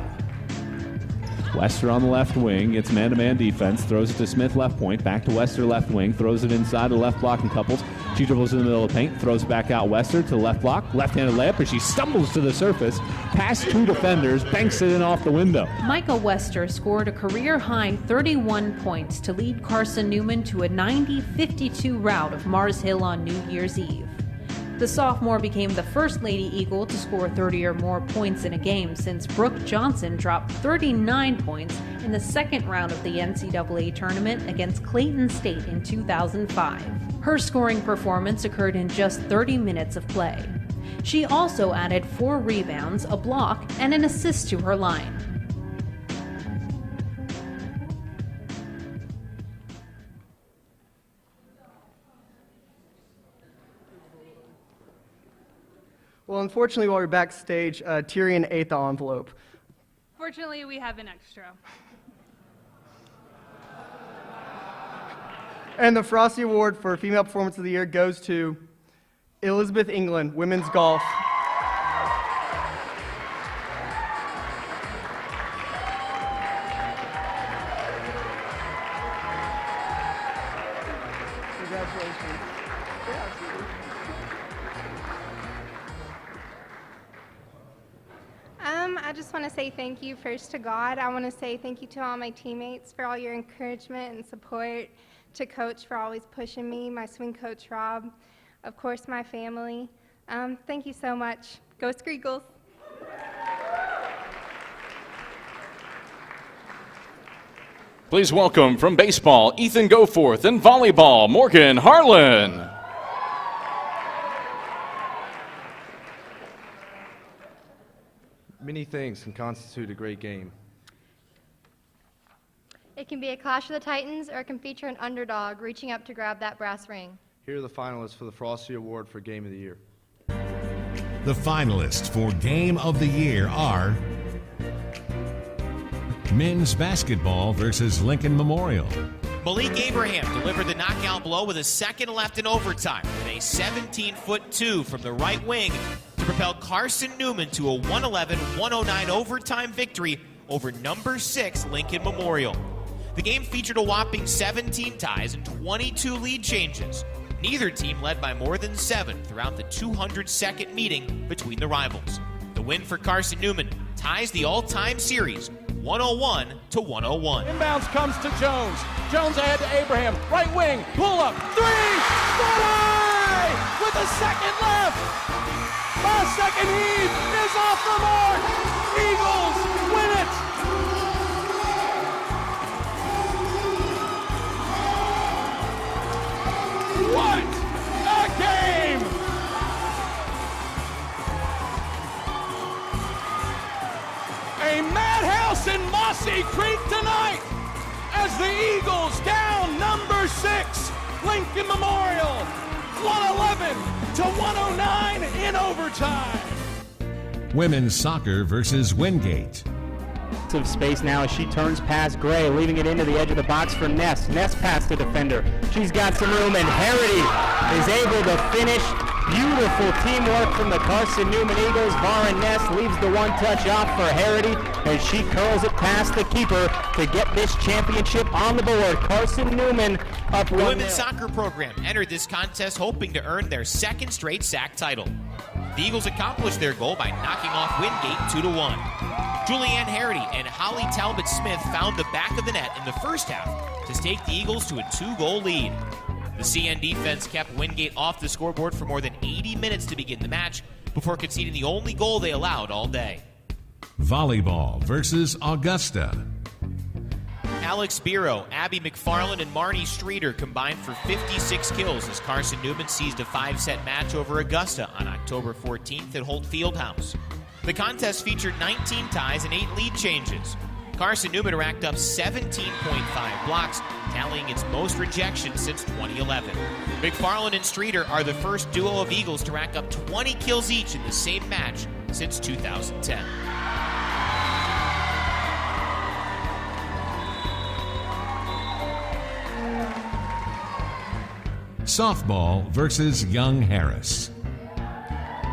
Wester on the left wing, gets man-to-man defense, throws it to Smith left point, back to Wester left wing, throws it inside the left block and couples. She dribbles in the middle of the paint, throws back out Wester to the left block, left-handed layup, and she stumbles to the surface, past 2 defenders, banks it in off the window. Micah Wester scored a career-high 31 points to lead Carson-Newman to a 90-52 rout of Mars Hill on New Year's Eve. The sophomore became the first Lady Eagle to score 30 or more points in a game since Brooke Johnson dropped 39 points in the second round of the NCAA tournament against Clayton State in 2005. Her scoring performance occurred in just 30 minutes of play. She also added 4 rebounds, a block, and an assist to her line. Well, unfortunately, while we're backstage, Tyrion ate the envelope. Fortunately, we have an extra. And the Frosty Award for Female Performance of the Year goes to Elizabeth England, women's golf. Congratulations. I just want to say thank you first to God. I want to say thank you to all my teammates for all your encouragement and support, to Coach for always pushing me, my swing coach Rob, of course my family. Thank you so much. Go Screagles! Please welcome from baseball, Ethan Goforth, and volleyball, Morgan Harlan. Many things can constitute a great game. It can be a clash of the Titans, or it can feature an underdog reaching up to grab that brass ring. Here are the finalists for the Frosty Award for Game of the Year. The finalists for Game of the Year are men's basketball versus Lincoln Memorial. Malik Abraham delivered the knockout blow with a second left in overtime with a 17-foot 2 from the right wing to propel Carson-Newman to a 111-109 overtime victory over number 6 Lincoln Memorial. The game featured a whopping 17 ties and 22 lead changes. Neither team led by more than 7 throughout the 202nd meeting between the rivals. The win for Carson-Newman ties the all-time series 101-101. Inbounds comes to Jones. Jones ahead to Abraham. Right wing, pull up, 3, score! With a second left. Last second heave is off the mark. Eagles win it. What a game! A madhouse in Mossy Creek tonight as the Eagles down number 6, Lincoln Memorial, 111-109 in overtime. Women's soccer versus Wingate. Of space now as she turns past Gray, leaving it into the edge of the box for Ness. Ness past the defender. She's got some room, and Harity is able to finish. Beautiful teamwork from the Carson-Newman Eagles. Vara Ness leaves the one-touch off for Harity as she curls it past the keeper to get this championship on the board. Carson-Newman up 1-0. The women's soccer program entered this contest hoping to earn their second straight SAC title. The Eagles accomplished their goal by knocking off Wingate 2-1. Julianne Harity and Holly Talbot-Smith found the back of the net in the first half to take the Eagles to a 2-goal lead. The CN defense kept Wingate off the scoreboard for more than 80 minutes to begin the match before conceding the only goal they allowed all day. Volleyball versus Augusta. Alex Biro, Abby McFarland, and Marnie Streeter combined for 56 kills as Carson-Newman seized a 5-set match over Augusta on October 14th at Holt Fieldhouse. The contest featured 19 ties and 8 lead changes. Carson-Newman racked up 17.5 blocks, tallying its most rejections since 2011. McFarland and Streeter are the first duo of Eagles to rack up 20 kills each in the same match since 2010. Softball versus Young Harris.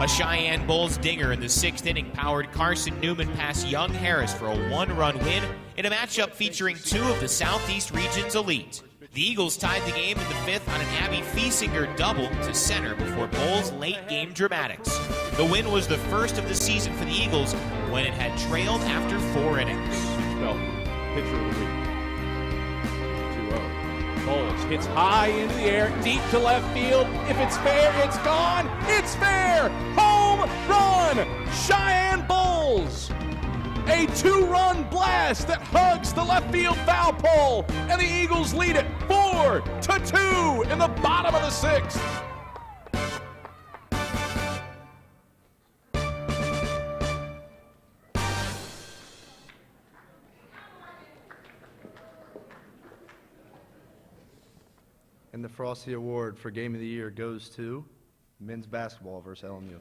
A Cheyenne Bulls dinger in the 6th inning powered Carson-Newman past Young Harris for a 1-run win in a matchup featuring 2 of the Southeast region's elite. The Eagles tied the game in the 5th on an Abby Fiesinger double to center before Bulls' late-game dramatics. The win was the first of the season for the Eagles when it had trailed after 4 innings. Pitcher of the week. 2-0. Bowles hits high into the air, deep to left field. If it's fair, it's gone. It's fair. Home run. Cheyenne Bulls. A 2-run blast that hugs the left field foul pole, and the Eagles lead it 4-2 in the bottom of the 6th. And the Frosty Award for Game of the Year goes to men's basketball versus LMU.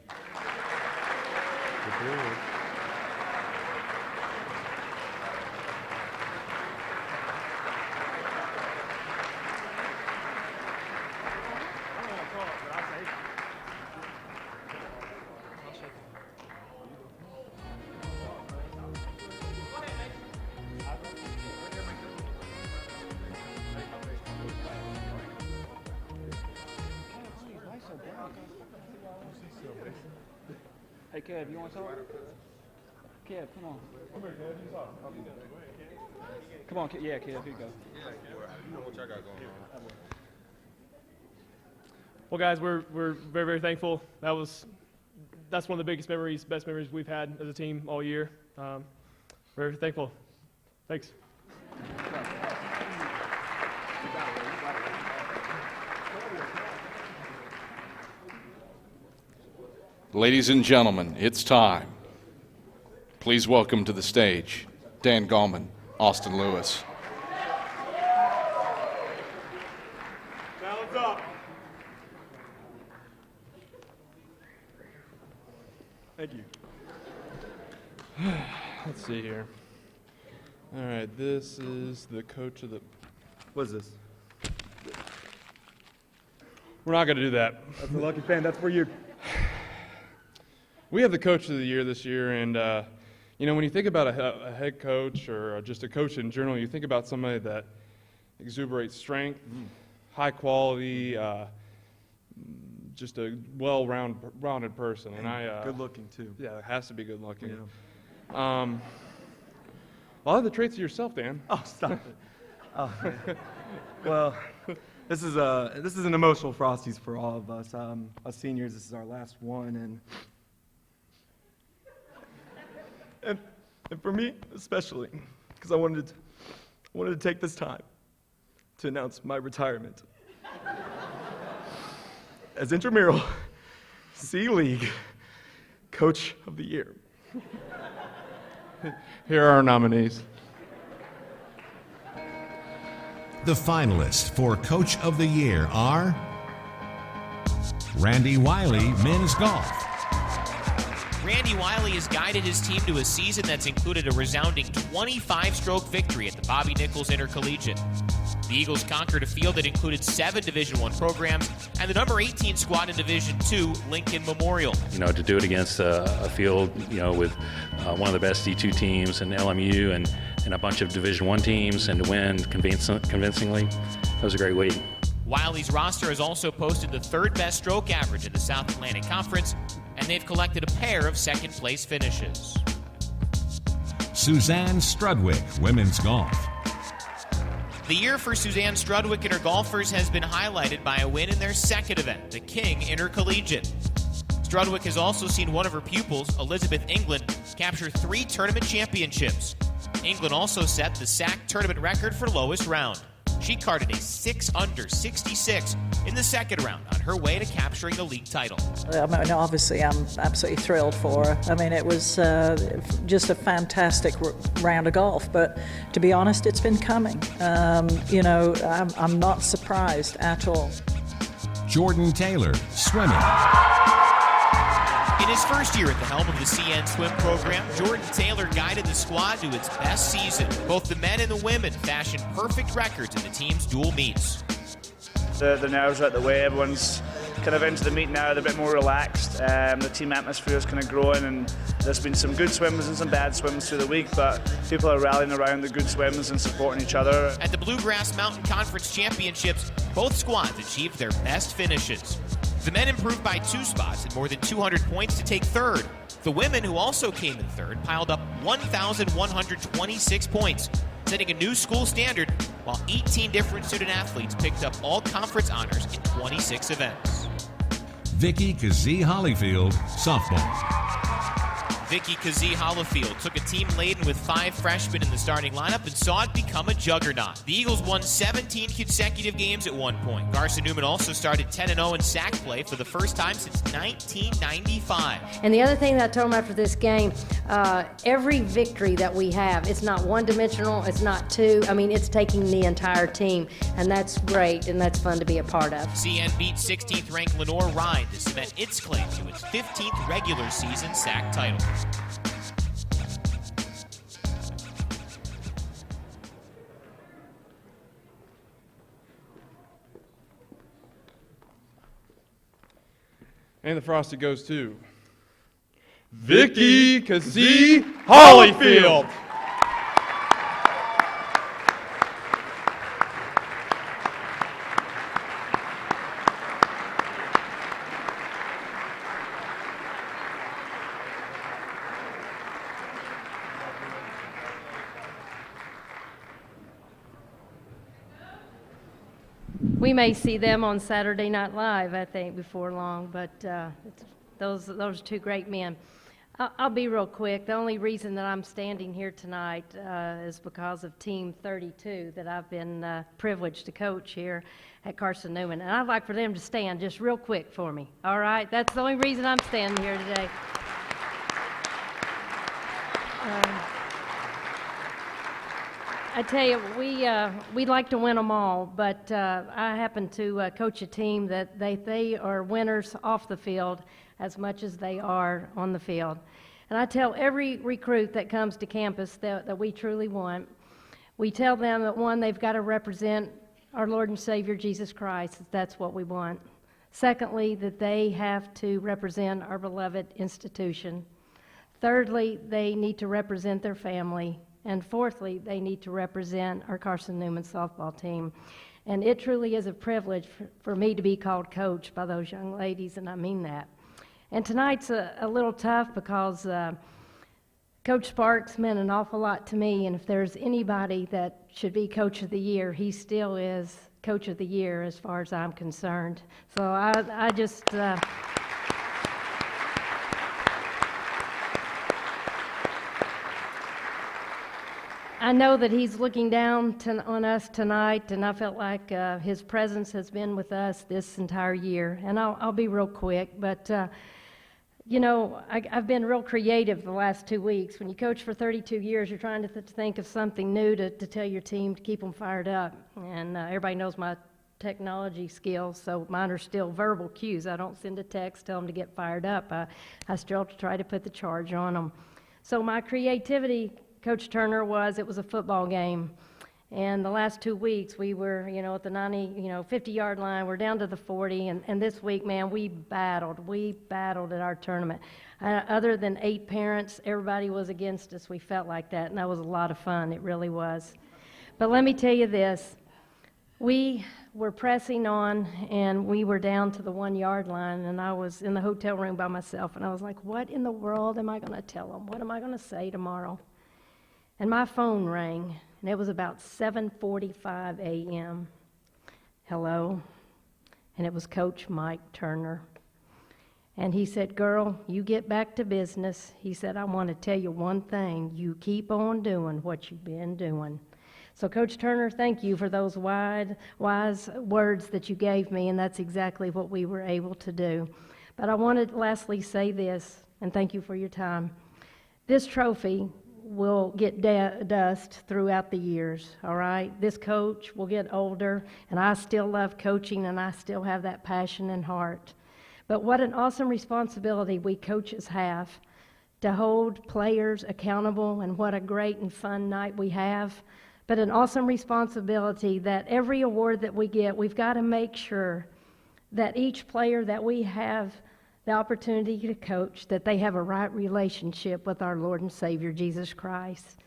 Hey, Kev, you want to talk? Kev, come on. Come on, yeah, Kev, here you go. Well, guys, we're very, very thankful. That's one of the biggest memories, best memories we've had as a team all year. Very thankful. Thanks. Ladies and gentlemen, it's time. Please welcome to the stage Dan Gallman, Austin Lewis. Balance up. Thank you. Let's see here. All right, this is the coach of the... What is this? We're not going to do that. That's a lucky fan. That's where you're... We have the coach of the year this year, and when you think about a head coach or just a coach in general, you think about somebody that exuberates strength, high quality, just a well-rounded person. And good looking too. Yeah, it has to be good looking. Yeah. A lot of the traits of yourself, Dan. Oh, stop it. Oh, well, this is an emotional Frosties for all of us. Us seniors, this is our last one, and for me especially, because I wanted to take this time to announce my retirement as intramural C-League Coach of the Year. Here are our nominees. The finalists for Coach of the Year are Randy Wiley, Men's Golf. Randy Wiley has guided his team to a season that's included a resounding 25-stroke victory at the Bobby Nichols Intercollegiate. The Eagles conquered a field that included 7 Division I programs and the number 18 squad in Division II, Lincoln Memorial. To do it against a field, with one of the best D2 teams in LMU and a bunch of Division I teams, and to win convincingly, that was a great week. Wiley's roster has also posted the 3rd best stroke average in the South Atlantic Conference, and they've collected a pair of second-place finishes. Suzanne Strudwick, Women's Golf. The year for Suzanne Strudwick and her golfers has been highlighted by a win in their 2nd event, the King Intercollegiate. Strudwick has also seen one of her pupils, Elizabeth England, capture 3 tournament championships. England also set the SAC tournament record for lowest round. She carded a 6-under 66 in the second round on her way to capturing the league title. I mean, obviously, I'm absolutely thrilled for her. I mean, it was just a fantastic round of golf, but to be honest, it's been coming. You know, I'm not surprised at all. Jordan Taylor, swimming. In his first year at the helm of the CN swim program, Jordan Taylor guided the squad to its best season. Both the men and the women fashioned perfect records in the team's dual meets. The nerves are out the way, everyone's kind of into the meet now, they're a bit more relaxed. The team atmosphere is kind of growing, and there's been some good swims and some bad swims through the week, but people are rallying around the good swims and supporting each other. At the Bluegrass Mountain Conference Championships, both squads achieved their best finishes. The men improved by 2 spots and more than 200 points to take third. The women, who also came in third, piled up 1,126 points, setting a new school standard, while 18 different student athletes picked up all conference honors in 26 events. Vicky Kazee Hollyfield, softball. Vicky Kazee Hollifield took a team laden with 5 freshmen in the starting lineup and saw it become a juggernaut. The Eagles won 17 consecutive games at one point. Carson-Newman also started 10-0 in sack play for the first time since 1995. And the other thing that I told him after this game, every victory that we have, it's not one-dimensional, it's not two. I mean, it's taking the entire team, and that's great, and that's fun to be a part of. CN beat 16th-ranked Lenore Ryan to cement its claim to its 15th regular season sack title. And the Frosty goes to Vicky Kazee Hollyfield. We may see them on Saturday Night Live, I think, before long, but those are 2 great men. I'll be real quick. The only reason that I'm standing here tonight is because of Team 32 that I've been privileged to coach here at Carson-Newman. And I'd like for them to stand just real quick for me, all right? That's the only reason I'm standing here today. I tell you, we'd like to win them all, but I happen to coach a team that they are winners off the field as much as they are on the field. And I tell every recruit that comes to campus that we truly want, we tell them that, 1, they've got to represent our Lord and Savior Jesus Christ. That's what we want. Secondly, that they have to represent our beloved institution. Thirdly, they need to represent their family. And fourthly, they need to represent our Carson-Newman softball team. And it truly is a privilege for me to be called coach by those young ladies, and I mean that. And tonight's a little tough because Coach Sparks meant an awful lot to me, and if there's anybody that should be Coach of the Year, he still is Coach of the Year as far as I'm concerned. So I just... I know that he's looking down on us tonight, and I felt like his presence has been with us this entire year. And I'll be real quick, but you know, I've been real creative the last 2 weeks. When you coach for 32 years, you're trying to think of something new to tell your team to keep them fired up. And everybody knows my technology skills, so mine are still verbal cues. I don't send a text, tell them to get fired up. I still try to put the charge on them. So my creativity, Coach Turner, it was a football game. And the last 2 weeks, we were, at the 50-yard line. We're down to the 40. And this week, man, we battled. We battled at our tournament. Other than 8 parents, everybody was against us. We felt like that, and that was a lot of fun. It really was. But let me tell you this. We were pressing on, and we were down to the 1-yard line, and I was in the hotel room by myself, and I was like, what in the world am I going to tell them? What am I going to say tomorrow? And my phone rang, and it was about 7:45 a.m. Hello? And it was Coach Mike Turner. And he said, girl, you get back to business. He said, I want to tell you one thing. You keep on doing what you've been doing. So, Coach Turner, thank you for those wise words that you gave me, and that's exactly what we were able to do. But I want to lastly say this, and thank you for your time. This trophy will get dust throughout the years, all right? This coach will get older, and I still love coaching, and I still have that passion and heart. But what an awesome responsibility we coaches have to hold players accountable, and what a great and fun night we have. But an awesome responsibility that every award that we get, we've got to make sure that each player that we have the opportunity to coach, that they have a right relationship with our Lord and Savior, Jesus Christ.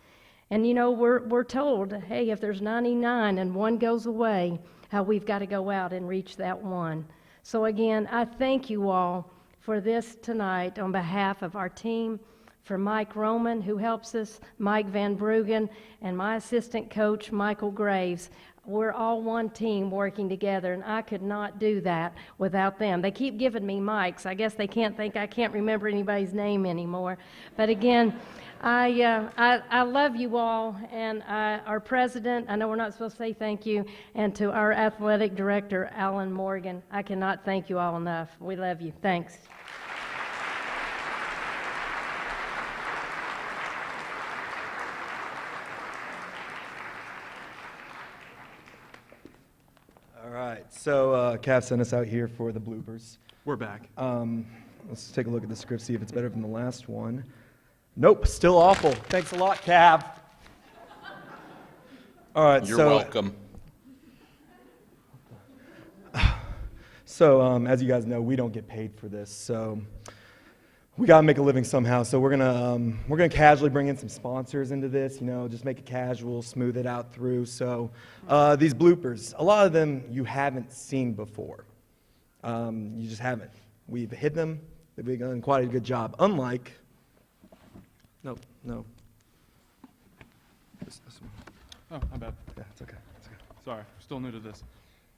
And you know, we're told, hey, if there's 99 and one goes away, how we've got to go out and reach that one. So again, I thank you all for this tonight on behalf of our team, for Mike Roman, who helps us, Mike Van Bruggen, and my assistant coach, Michael Graves. We're all one team working together, and I could not do that without them. They keep giving me mics. I guess they can't think I can't remember anybody's name anymore. But again, I love you all, and our president, I know we're not supposed to say thank you, and to our athletic director, Alan Morgan. I cannot thank you all enough. We love you. Thanks. All right, so Cav sent us out here for the bloopers. We're back. Let's take a look at the script, see if it's better than the last one. Nope, still awful. Thanks a lot, Cav. All right, You're welcome. So, as you guys know, we don't get paid for this, so we gotta make a living somehow. So we're gonna casually bring in some sponsors into this. You know, just make it casual, smooth it out through. So these bloopers, a lot of them you haven't seen before. You just haven't. We've hid them. They've done quite a good job. Unlike, no. This one. Oh, my bad. Yeah, it's okay. Sorry, still new to this.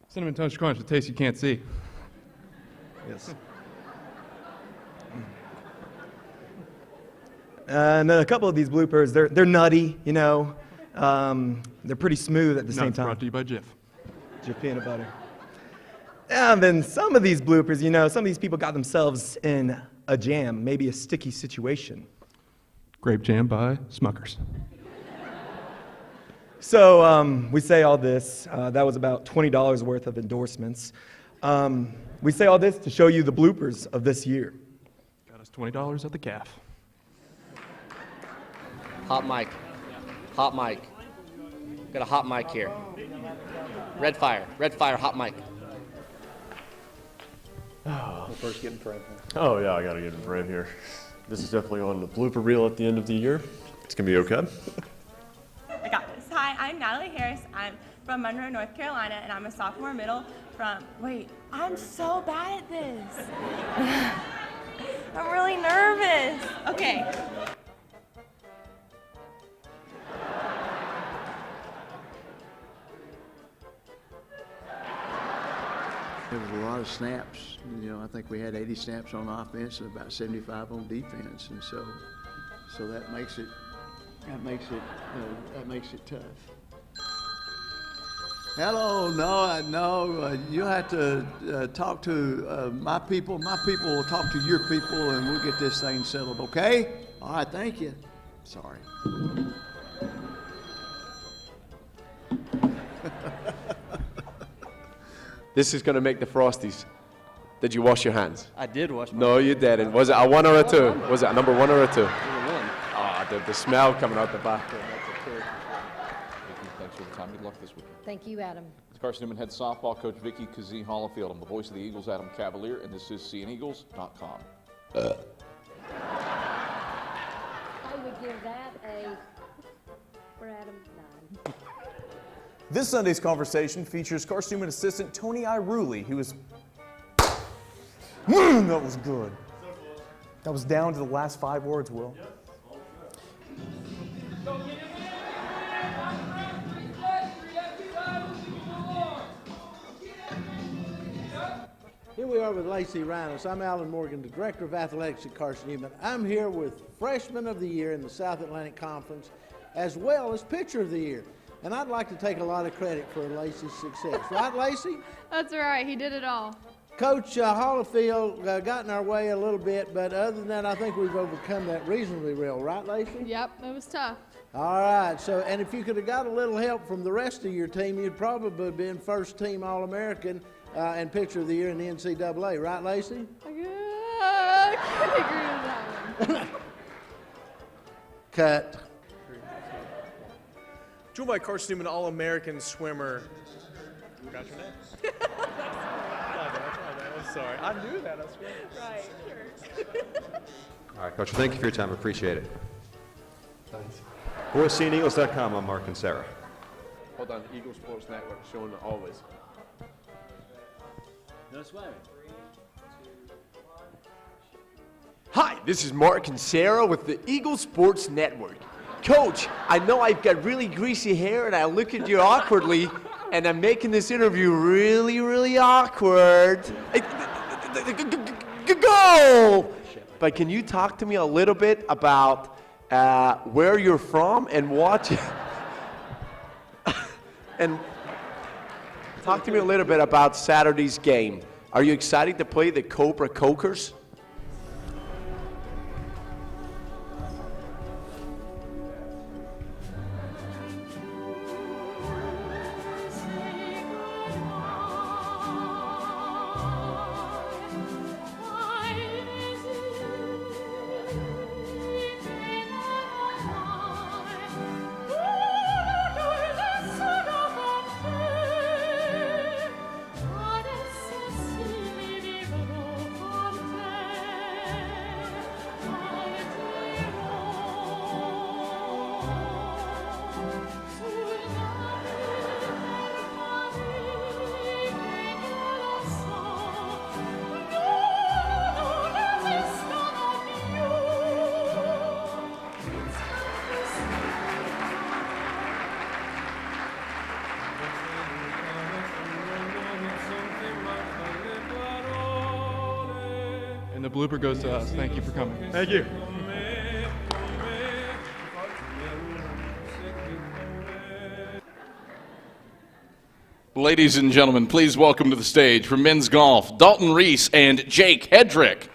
Cinnamon Toast Crunch, the taste you can't see. Yes. And then a couple of these bloopers, they're nutty, you know. They're pretty smooth at the same time. Brought to you by Jif. Jif peanut butter. And then some of these bloopers, you know, some of these people got themselves in a jam, maybe a sticky situation. Grape jam by Smuckers. So we say all this. That was about $20 worth of endorsements. We say all this to show you the bloopers of this year. Got us $20 at the calf. Hot mic. Hot mic. Got a hot mic here. Red fire, hot mic. First getting Fred. Oh yeah, I gotta get Fred here. This is definitely on the blooper reel at the end of the year. It's gonna be okay. I got this. Hi, I'm Natalie Harris. I'm from Monroe, North Carolina, and I'm a sophomore middle from, wait, I'm so bad at this. I'm really nervous. Okay. There was a lot of snaps. You know, I think we had 80 snaps on offense and about 75 on defense, and so that makes it tough. Hello, no, you'll have to talk to my people. My people will talk to your people, and we'll get this thing settled. Okay? All right. Thank you. Sorry. This is going to make the Frosties. Did you wash your hands? I did wash my No, hands. you didn't. Was it a 1 or a 2? Was it a number 1 or a 2? Number 1. Ah, the smell coming out the back. Thanks for the time. Good luck this weekend. Thank you, Adam. It's Carson-Newman head softball coach Vicky Kazee Hollifield. I'm the voice of the Eagles, Adam Cavalier, and this is CNEagles.com. I would give that a, for Adam, 9. This Sunday's conversation features Carson-Newman assistant Tony Iruli, who was... that was good. That was down to the last 5 words, Will. Here we are with Lacey Rhinos. I'm Alan Morgan, the Director of Athletics at Carson-Newman. I'm here with Freshman of the Year in the South Atlantic Conference, as well as Pitcher of the Year. and I'd like to take a lot of credit for Lacey's success. Right, Lacey? That's right. He did it all. Coach Hollifield got in our way a little bit, but other than that, I think we've overcome that reasonably well. Right, Lacey? Yep, it was tough. All right, so, and if you could have got a little help from the rest of your team, you'd probably been first team All-American and Pitcher of the Year in the NCAA. Right, Lacey? I can't agree with that one. Cut. Joined by Carson-Newman All-American swimmer. Got your name? I'm sorry. I knew that. I swear. Right, sure. All right, Coach, thank you for your time. I appreciate it. Thanks. VoiceCNEagles.com, I'm Mark and Sarah. Hold on, Eagle Sports Network showing always. No swearing. Hi, this is Mark and Sarah with the Eagle Sports Network. Coach, I know I've got really greasy hair and I look at you awkwardly, and I'm making this interview really, really awkward. Go! But can you talk to me a little bit about where you're from and what and talk to me a little bit about Saturday's game. Are you excited to play the Cobra Cokers? And the blooper goes to us. Thank you for coming. Thank you. Ladies and gentlemen, please welcome to the stage for men's golf, Dalton Reese and Jake Hedrick.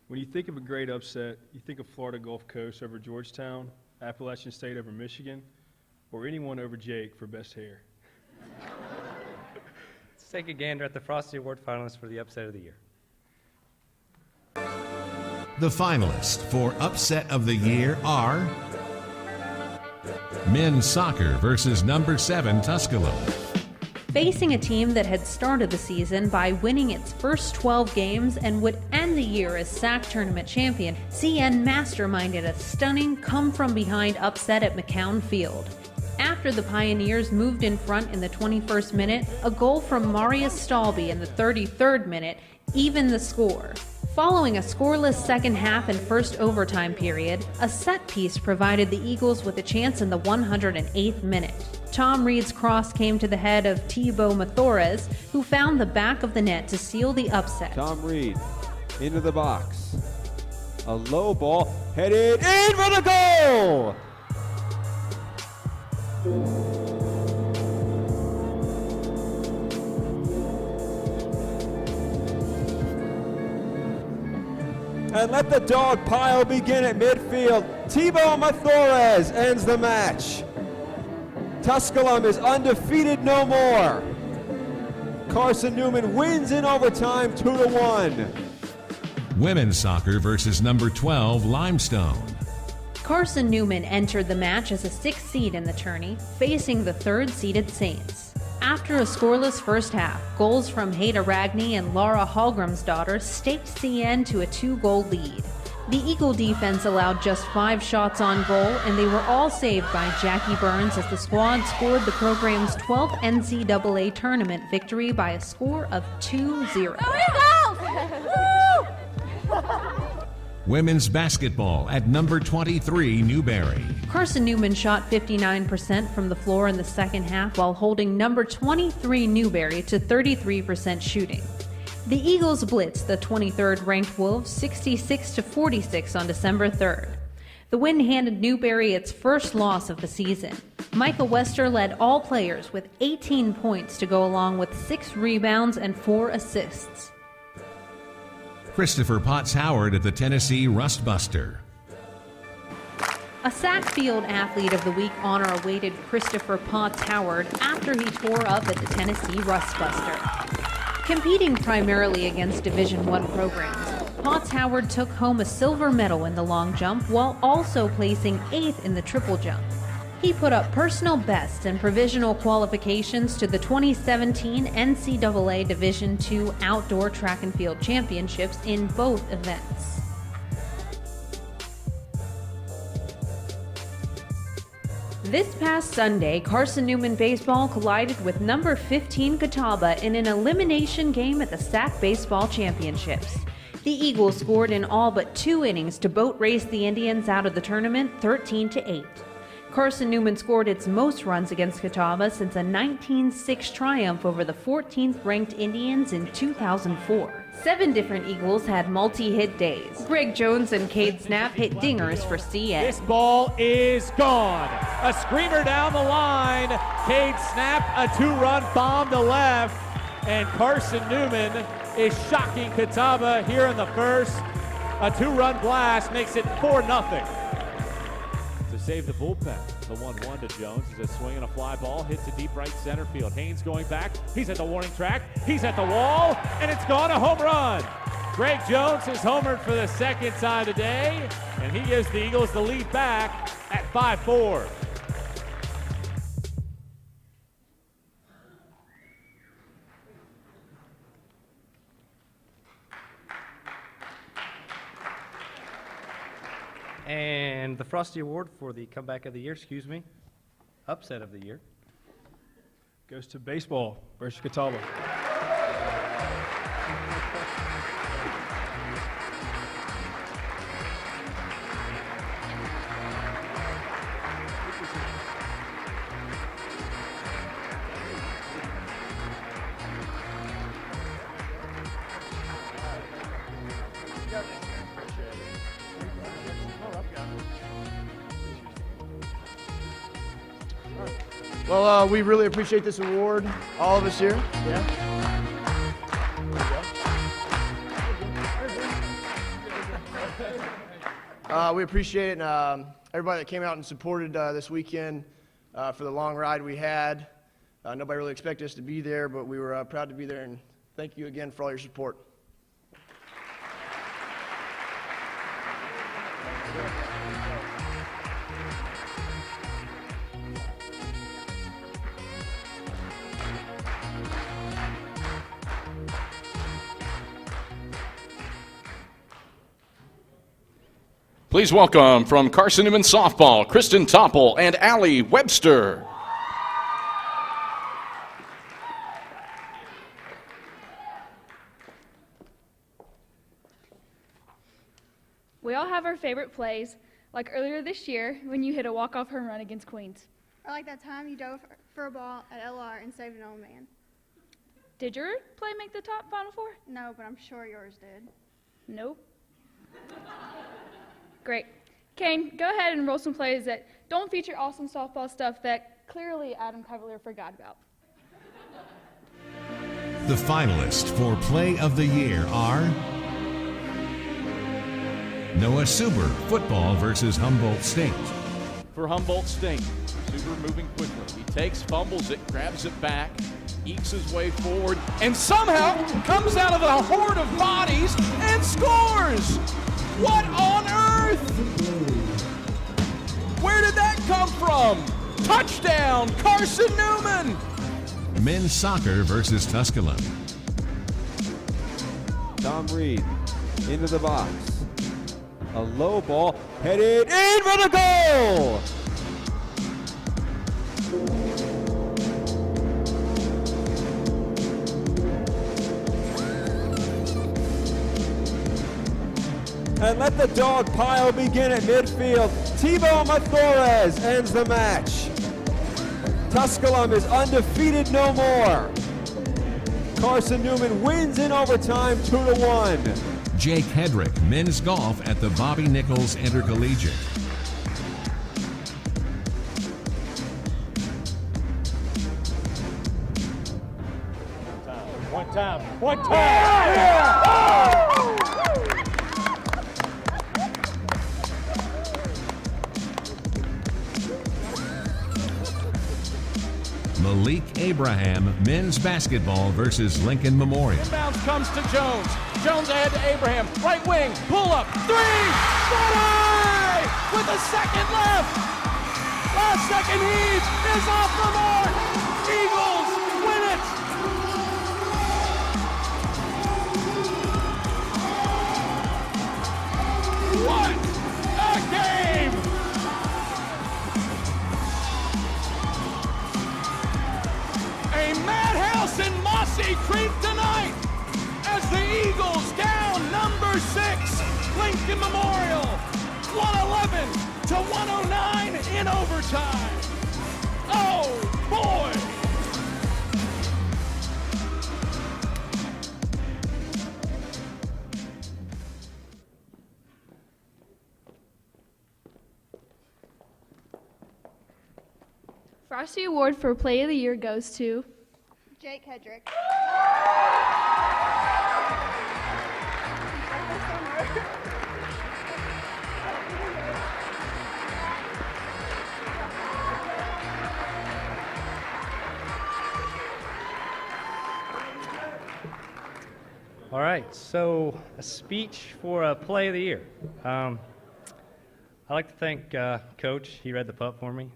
When you think of a great upset, you think of Florida Gulf Coast over Georgetown, Appalachian State over Michigan, or anyone over Jake for best hair. Let's take a gander at the Frosty Award finalists for the upset of the year. The finalists for Upset of the Year are Men's Soccer versus number 7 Tusculum. Facing a team that had started the season by winning its first 12 games and would end the year as SAC tournament champion, CN masterminded a stunning come-from-behind upset at McCown Field. After the Pioneers moved in front in the 21st minute, a goal from Marius Stalby in the 33rd minute evened the score. Following a scoreless second half and first overtime period, a set piece provided the Eagles with a chance in the 108th minute. Tom Reed's cross came to the head of Thibaut Mathores, who found the back of the net to seal the upset. Tom Reed into the box. A low ball headed in for the goal! And let the dog pile begin at midfield. Thibaut Mathores ends the match. Tusculum is undefeated no more. Carson-Newman wins in overtime 2-1. Women's Soccer versus number 12 Limestone. Carson-Newman entered the match as a 6th seed in the tourney, facing the 3rd-seeded Saints. After a scoreless first half, goals from Haida Ragney and Laura Hallgrimsdottir staked CN to a 2-goal lead. The Eagle defense allowed just 5 shots on goal, and they were all saved by Jackie Burns as the squad scored the program's 12th NCAA tournament victory by a score of 2-0. Women's basketball at number 23 Newberry. Carson-Newman shot 59% from the floor in the second half while holding number 23 Newberry to 33% shooting. The Eagles blitzed the 23rd ranked Wolves 66-46 on December 3rd. The win handed Newberry its first loss of the season. Michael Wester led all players with 18 points to go along with 6 rebounds and 4 assists. Christopher Potts Howard at the Tennessee Rustbuster. A Sac Field Athlete of the Week honor awaited Christopher Potts Howard after he tore up at the Tennessee Rustbuster. Competing primarily against Division I programs, Potts Howard took home a silver medal in the long jump while also placing 8th in the triple jump. He put up personal bests and provisional qualifications to the 2017 NCAA Division II Outdoor Track and Field Championships in both events. This past Sunday, Carson-Newman baseball collided with number 15 Catawba in an elimination game at the SAC Baseball Championships. The Eagles scored in all but 2 innings to boat race the Indians out of the tournament 13-8. Carson-Newman scored its most runs against Catawba since a 19-6 triumph over the 14th-ranked Indians in 2004. 7 different Eagles had multi-hit days. Greg Jones and Cade Snap hit dingers for CN. This ball is gone. A screamer down the line. Cade Snap, a 2-run bomb to left. And Carson-Newman is shocking Catawba here in the first. A 2-run blast makes it 4-0. To save the bullpen, the 1-1 to Jones is a swing and a fly ball hit to deep right center field. Haynes going back. He's at the warning track. He's at the wall, and it's gone, a home run. Greg Jones has homered for the second time today, and he gives the Eagles the lead back at 5-4. And the Frosty Award for the comeback of the year, upset of the year, goes to baseball versus Catawba. Well, we really appreciate this award, all of us here. We appreciate it, and everybody that came out and supported this weekend for the long ride we had. Nobody really expected us to be there, but we were proud to be there, and thank you again for all your support. Please welcome from Carson-Newman softball, Kristen Topple and Allie Webster. We all have our favorite plays, like earlier this year when you hit a walk-off home run against Queens. Or like that time you dove for a ball at LR and saved an old man. Did your play make the top Final Four? No, but I'm sure yours did. Nope. Great. Kane, go ahead and roll some plays that don't feature awesome softball stuff that clearly Adam Cavalier forgot about. The finalists for Play of the Year are Noah Suber, football versus Humboldt State. For Humboldt State, Suber moving quickly. He takes, fumbles it, grabs it back, ekes his way forward, and somehow comes out of a horde of bodies and scores! What on earth? Where did that come from? Touchdown, Carson-Newman! Men's soccer versus Tusculum. Tom Reed into the box. A low ball headed in for the goal! And let the dog pile begin at midfield. Tebow Mathores ends the match. Tusculum is undefeated no more. Carson-Newman wins in overtime 2-1. Jake Hedrick, men's golf at the Bobby Nichols Intercollegiate. One time. Yeah! Malik Abraham, men's basketball versus Lincoln Memorial. Inbounds comes to Jones. Jones ahead to Abraham. Right wing, pull up, three! Good! With a second left! Last second heave is off the mark! Eagles win it! What a game! A madhouse in Mossy Creek tonight as the Eagles down number 6, Lincoln Memorial, 111 to 109 in overtime. Oh boy! Frosty Award for Play of the Year goes to Jake Hedrick. All right, so a speech for a Play of the Year. I'd like to thank Coach. He read the putt for me.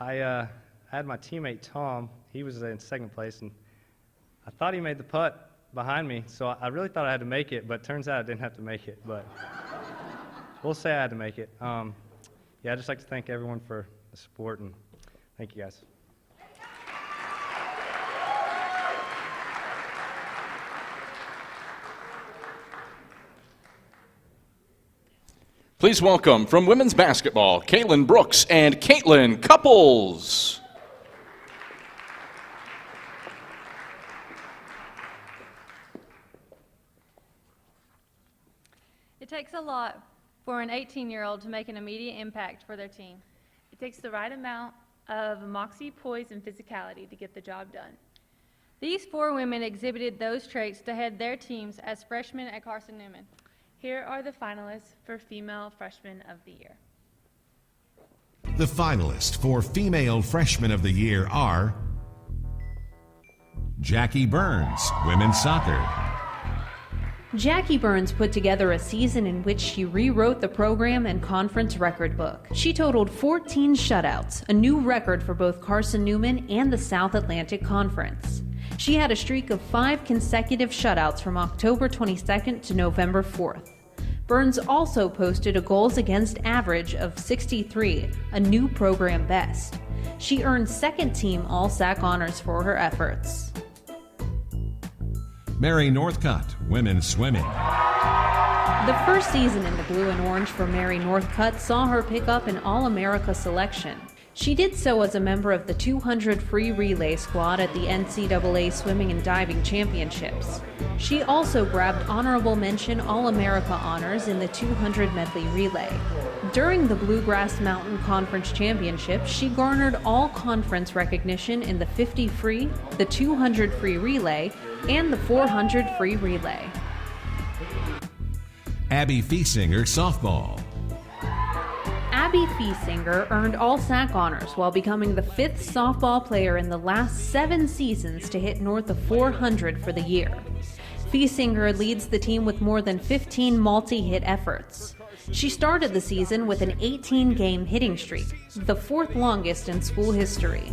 I had my teammate Tom. He was in second place, and I thought he made the putt behind me, so I really thought I had to make it, but turns out I didn't have to make it, but we'll say I had to make it. Yeah, I'd just like to thank everyone for the support, and thank you guys. Please welcome from women's basketball, Caitlin Brooks and Caitlin Couples. It takes a lot for an 18-year-old to make an immediate impact for their team. It takes the right amount of moxie, poise, and physicality to get the job done. These 4 women exhibited those traits to head their teams as freshmen at Carson-Newman. Here are the finalists for Female Freshman of the Year. The finalists for Female Freshman of the Year are Jackie Burns, women's soccer. Jackie Burns put together a season in which she rewrote the program and conference record book. She totaled 14 shutouts, a new record for both Carson-Newman and the South Atlantic Conference. She had a streak of 5 consecutive shutouts from October 22nd to November 4th. Burns also posted a goals against average of 63, a new program best. She earned second team All-SAC honors for her efforts. Mary Northcutt, women's swimming. The first season in the blue and orange for Mary Northcutt saw her pick up an All-America selection. She did so as a member of the 200 free relay squad at the NCAA Swimming and Diving Championships. She also grabbed honorable mention All-America honors in the 200 medley relay. During the Bluegrass Mountain Conference Championships, she garnered all-conference recognition in the 50 free, the 200 free relay, and the 400 free relay. Abby Fiesinger, softball. Abby Fiesinger earned All-SAC honors while becoming the 5th softball player in the last 7 seasons to hit north of 400 for the year. Fiesinger leads the team with more than 15 multi-hit efforts. She started the season with an 18-game hitting streak, the 4th longest in school history.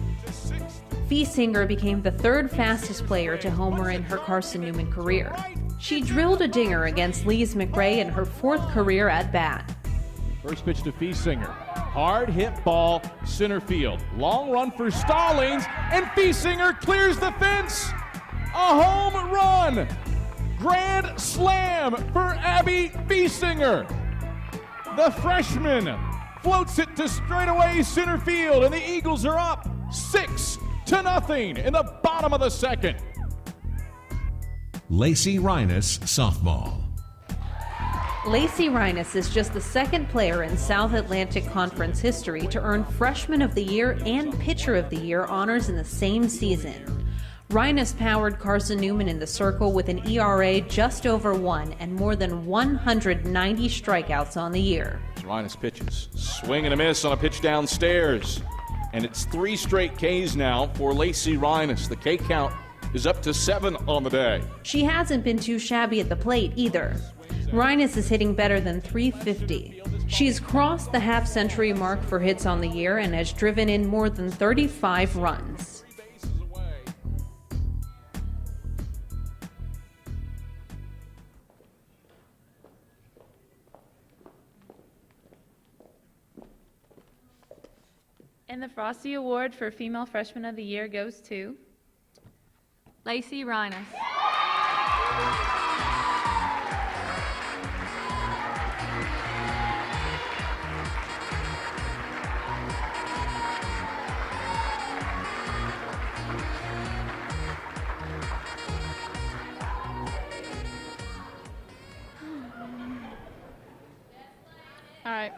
Fiesinger became the 3rd fastest player to homer in her Carson-Newman career. She drilled a dinger against Lise McRae in her 4th career at-bat. First pitch to Fiesinger. Hard hit ball, center field. Long run for Stallings, and Fiesinger clears the fence. A home run. Grand slam for Abby Fiesinger. The freshman floats it to straightaway center field, and the Eagles are up 6 2-0 in the bottom of the second. Lacey Rhinus, softball. Lacey Rhinus is just the second player in South Atlantic Conference history to earn Freshman of the Year and Pitcher of the Year honors in the same season. Rhinus powered Carson-Newman in the circle with an ERA just over 1 and more than 190 strikeouts on the year. Rhinus pitches. Swing and a miss on a pitch downstairs. And it's 3 straight Ks now for Lacey Rhinus. The K count is up to 7 on the day. She hasn't been too shabby at the plate either. Rhinus is hitting better than .350. She's crossed the half-century mark for hits on the year and has driven in more than 35 runs. And the Frosty Award for Female Freshman of the Year goes to Lacey Rhinus. All right.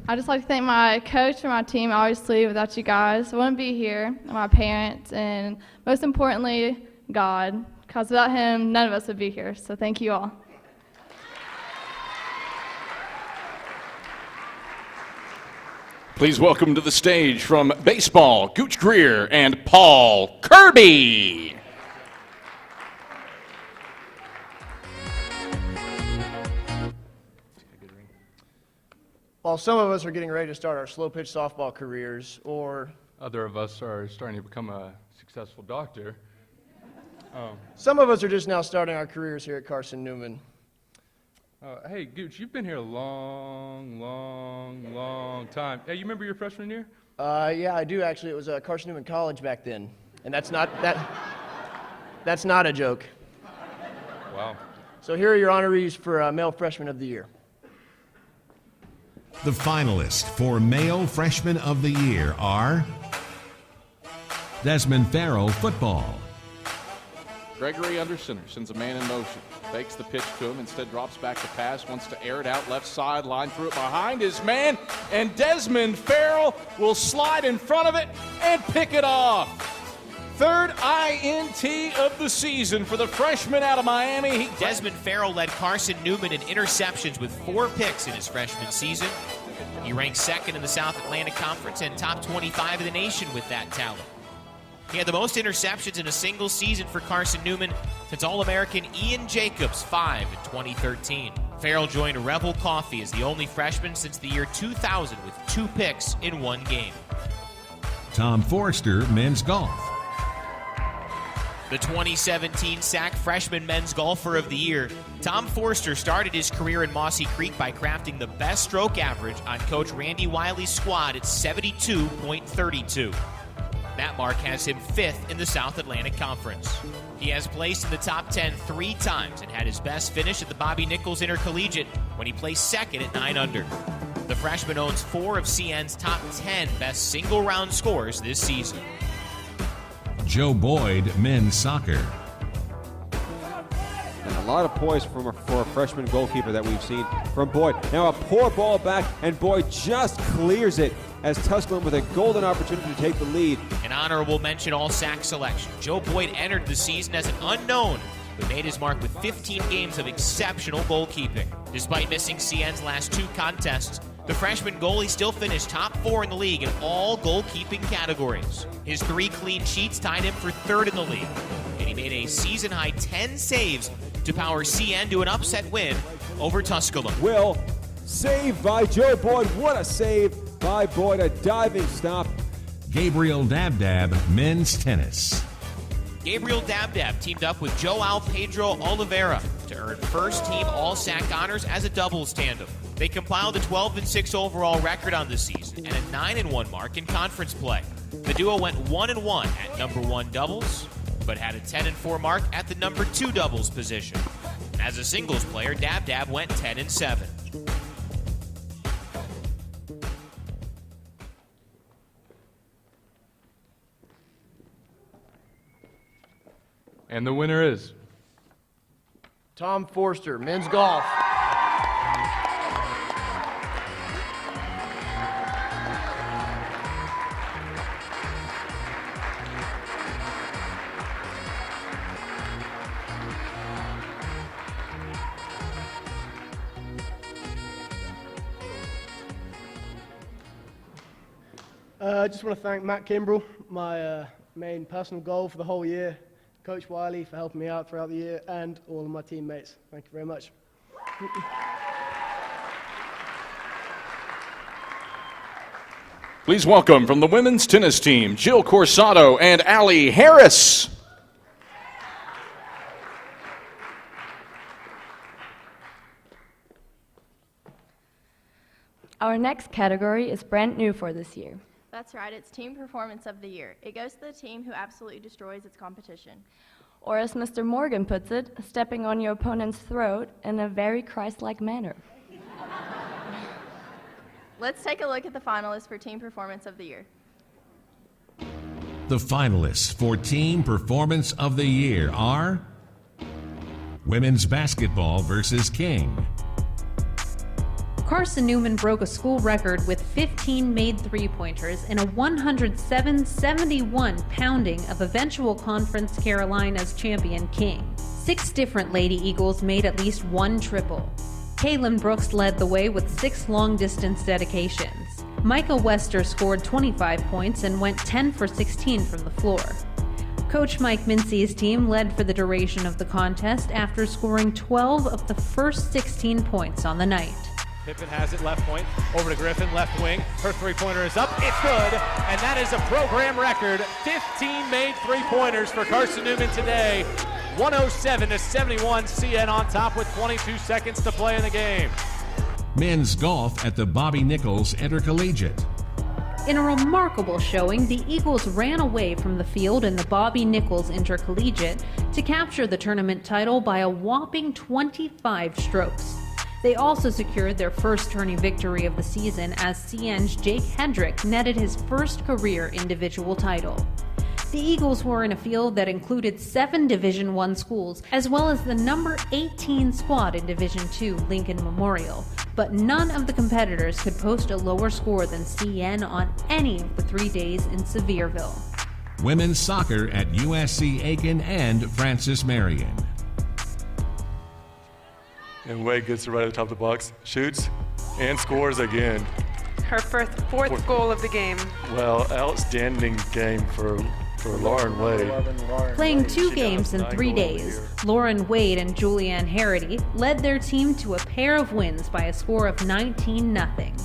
I'd just like to thank my coach and my team. Obviously, without you guys, I wouldn't be here, and my parents, and most importantly, God, because without him, none of us would be here. So thank you all. Please welcome to the stage from baseball, Gooch Greer and Paul Kirby. While some of us are getting ready to start our slow pitch softball careers, or Other of us are starting to become a successful doctor. some of us are just now starting our careers here at Carson-Newman. Hey, Gooch, you've been here a long time. Hey, you remember your freshman year? Yeah, I do actually. It was Carson-Newman College back then, and that's not a joke. Wow. So here are your honorees for Male Freshman of the Year. The finalists for Male Freshman of the Year are Desmond Farrell, football. Gregory under center sends a man in motion. Fakes the pitch to him, instead drops back to pass, wants to air it out left side, line through it behind his man, and Desmond Farrell will slide in front of it and pick it off. Third INT of the season for the freshman out of Miami. Desmond Farrell led Carson-Newman in interceptions with 4 picks in his freshman season. He ranks second in the South Atlantic Conference and top 25 in the nation with that talent. He had the most interceptions in a single season for Carson-Newman since All-American Ian Jacobs, 5 in 2013. Farrell joined Rebel Coffee as the only freshman since the year 2000 with 2 picks in 1 game. Tom Forrester, men's golf. The 2017 SAC Freshman Men's Golfer of the Year, Tom Forster started his career in Mossy Creek by crafting the best stroke average on Coach Randy Wiley's squad at 72.32. That mark has him 5th in the South Atlantic Conference. He has placed in the top 10 3 times and had his best finish at the Bobby Nichols Intercollegiate when he placed 2nd at 9 under. The freshman owns 4 of CN's top 10 best single-round scores this season. Joe Boyd, men's soccer. And a lot of poise for a freshman goalkeeper that we've seen from Boyd. Now a poor ball back, and Boyd just clears it as Tusculum with a golden opportunity to take the lead. An honorable mention all-SAC selection. Joe Boyd entered the season as an unknown, but made his mark with 15 games of exceptional goalkeeping. Despite missing CN's last 2 contests, the freshman goalie still finished top 4 in the league in all goalkeeping categories. His 3 clean sheets tied him for 3rd in the league, and he made a season-high 10 saves to power CN to an upset win over Tusculum. Will, save by Joe Boyd. What a save by Boyd, a diving stop. Gabriel Dabdab, men's tennis. Gabriel Dabdab teamed up with Joao Pedro Oliveira to earn first-team All-SAC honors as a doubles tandem. They compiled a 12-6 overall record on the season and a 9-1 mark in conference play. The duo went 1-1 at number 1 doubles, but had a 10-4 mark at the number 2 doubles position. As a singles player, Dabdab went 10-7. And the winner is Tom Forster, men's golf. I just want to thank Matt Kimbrell, my main personal goal for the whole year, Coach Wiley for helping me out throughout the year, and all of my teammates. Thank you very much. Please welcome from the women's tennis team, Jill Corsato and Allie Harris. Our next category is brand new for this year. That's right, it's Team Performance of the Year. It goes to the team who absolutely destroys its competition. Or as Mr. Morgan puts it, stepping on your opponent's throat in a very Christ-like manner. Let's take a look at the finalists for Team Performance of the Year. The finalists for Team Performance of the Year are Women's Basketball versus King. Carson-Newman broke a school record with 15 made three-pointers in a 107-71 pounding of eventual Conference Carolinas champion King. 6 different Lady Eagles made at least one triple. Kaylin Brooks led the way with 6 long-distance dedications. Micah Wester scored 25 points and went 10 for 16 from the floor. Coach Mike Mincy's team led for the duration of the contest after scoring 12 of the first 16 points on the night. Pippen has it left point, over to Griffin, left wing. Her three-pointer is up, it's good, and that is a program record. 15 made three-pointers for Carson-Newman today. 107-71, CN on top with 22 seconds to play in the game. Men's golf at the Bobby Nichols Intercollegiate. In a remarkable showing, the Eagles ran away from the field in the Bobby Nichols Intercollegiate to capture the tournament title by a whopping 25 strokes. They also secured their first tourney victory of the season as CN's Jake Hedrick netted his first career individual title. The Eagles were in a field that included 7 Division I schools, as well as the number 18 squad in Division II Lincoln Memorial, but none of the competitors could post a lower score than CN on any of the 3 days in Sevierville. Women's soccer at USC Aiken and Francis Marion. And Wade gets it right at the top of the box, shoots, and scores again. Her fourth goal of the game. Well, outstanding game for Lauren Wade. Playing 2 games in 3 days, Lauren Wade and Julianne Harity led their team to a pair of wins by a score of 19-0.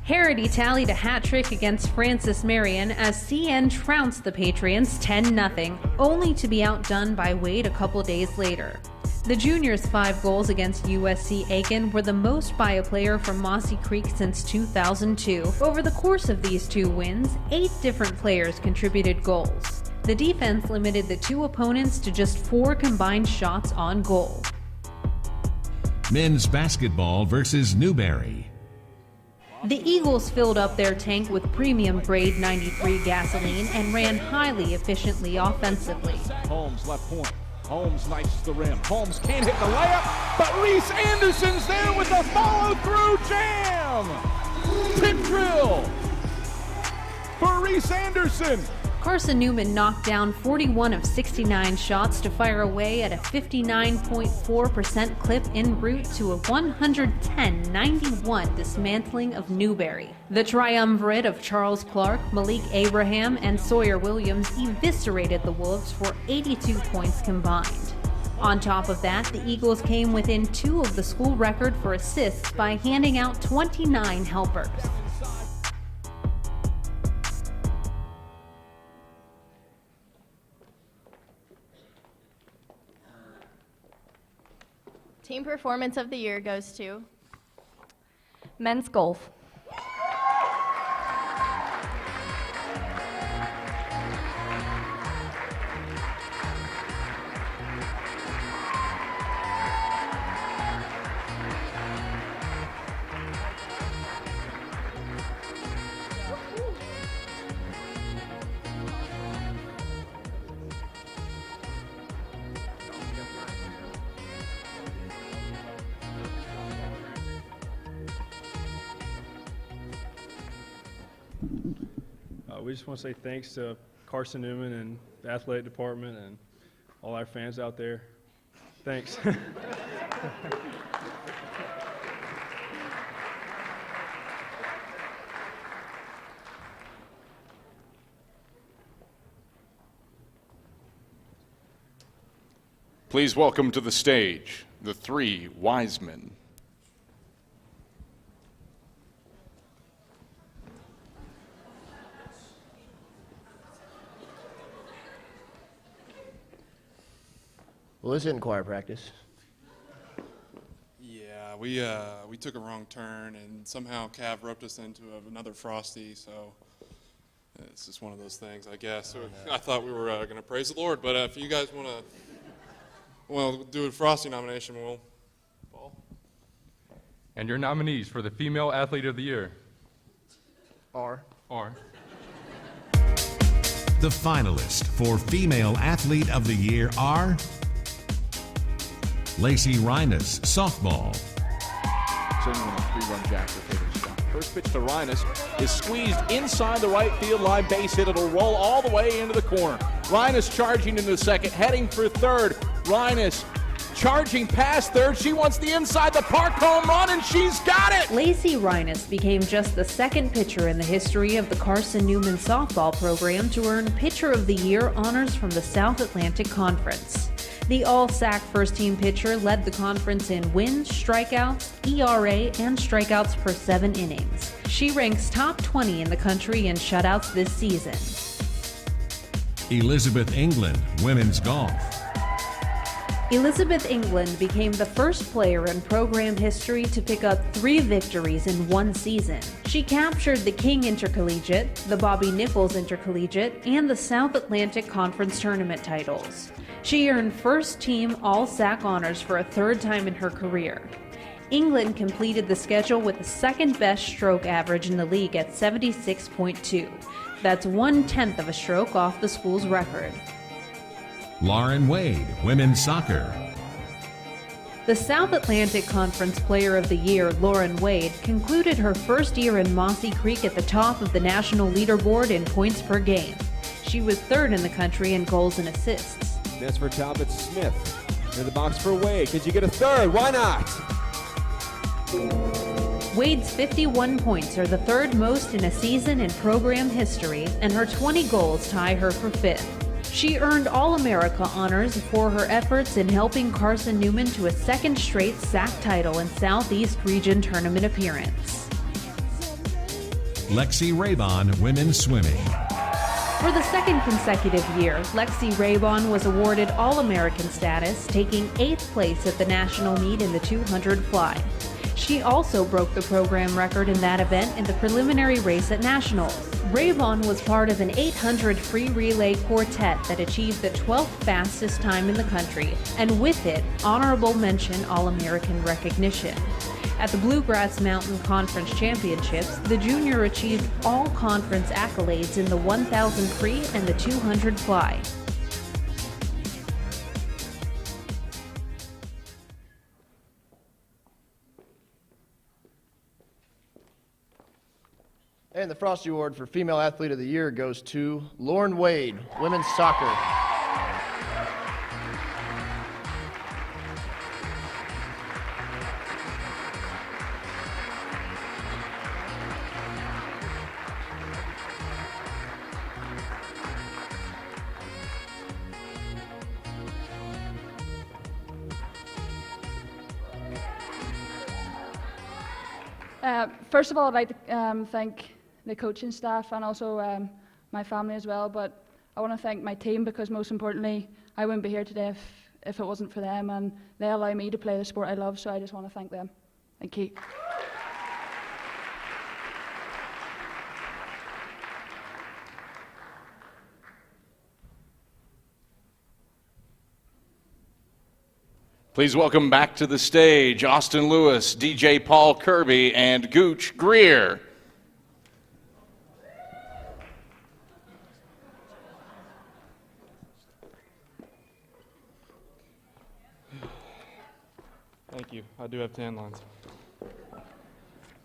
Harity tallied a hat trick against Francis Marion as CN trounced the Patriots 10-0, only to be outdone by Wade a couple days later. The juniors' 5 goals against USC Aiken were the most by a player from Mossy Creek since 2002. Over the course of these 2 wins, 8 different players contributed goals. The defense limited the 2 opponents to just 4 combined shots on goal. Men's basketball versus Newberry. The Eagles filled up their tank with premium grade 93 gasoline and ran highly efficiently offensively. Holmes left point. Holmes knifes the rim. Holmes can't hit the layup, but Reese Anderson's there with a follow-through jam. Tip drill for Reese Anderson. Carson-Newman knocked down 41 of 69 shots to fire away at a 59.4% clip en route to a 110-91 dismantling of Newberry. The triumvirate of Charles Clark, Malik Abraham, and Sawyer Williams eviscerated the Wolves for 82 points combined. On top of that, the Eagles came within 2 of the school record for assists by handing out 29 helpers. Team Performance of the Year goes to Men's golf. We just want to say thanks to Carson-Newman and the athletic department and all our fans out there. Thanks. Please welcome to the stage the three wise men. Well, this isn't choir practice. Yeah, we took a wrong turn, and somehow Cav roped us into another Frosty, so it's just one of those things, I guess. So I thought we were going to praise the Lord, but if you guys want to do a Frosty nomination, we'll. Paul? And your nominees for the Female Athlete of the Year are. The finalists for Female Athlete of the Year are Lacey Rhinus, softball. Swinging a three-run jack for Taylor Scott. First pitch to Rhinus is squeezed inside the right field line, base hit. It'll roll all the way into the corner. Rhinus charging into second, heading for third. Rhinus charging past third. She wants the inside the park home run, and she's got it! Lacey Rhinus became just the second pitcher in the history of the Carson-Newman softball program to earn Pitcher of the Year honors from the South Atlantic Conference. The all-SAC first-team pitcher led the conference in wins, strikeouts, ERA, and strikeouts per 7 innings. She ranks top 20 in the country in shutouts this season. Elizabeth England, women's golf. Elizabeth England became the first player in program history to pick up 3 victories in one season. She captured the King Intercollegiate, the Bobby Nichols Intercollegiate, and the South Atlantic Conference Tournament titles. She earned first-team All-SAC honors for a 3rd time in her career. England completed the schedule with the second-best stroke average in the league at 76.2. That's 1/10 of a stroke off the school's record. Lauren Wade, women's soccer. The South Atlantic Conference Player of the Year, Lauren Wade, concluded her first year in Mossy Creek at the top of the national leaderboard in points per game. She was 3rd in the country in goals and assists. That's for Talbot Smith. In the box for Wade. Could you get a 3rd? Why not? Wade's 51 points are the 3rd most in a season in program history, and her 20 goals tie her for 5th. She earned All-America honors for her efforts in helping Carson-Newman to a 2nd straight SAC title and Southeast Region Tournament appearance. Lexi Raybon, women's swimming. For the 2nd consecutive year, Lexi Raybon was awarded All-American status, taking 8th place at the national meet in the 200 fly. She also broke the program record in that event in the preliminary race at Nationals. Raybon was part of an 800 free relay quartet that achieved the 12th fastest time in the country, and with it, honorable mention All-American recognition. At the Bluegrass Mountain Conference Championships, the junior achieved all conference accolades in the 1,000 free and the 200 fly. And the Frosty Award for Female Athlete of the Year goes to Lauren Wade, women's soccer. First of all, I'd like to thank the coaching staff and also my family as well, but I want to thank my team because most importantly, I wouldn't be here today if it wasn't for them, and they allow me to play the sport I love, so I just want to thank them. Thank you. Please welcome back to the stage Austin Lewis, DJ Paul Kirby, and Gooch Greer. Thank you. I do have tan lines.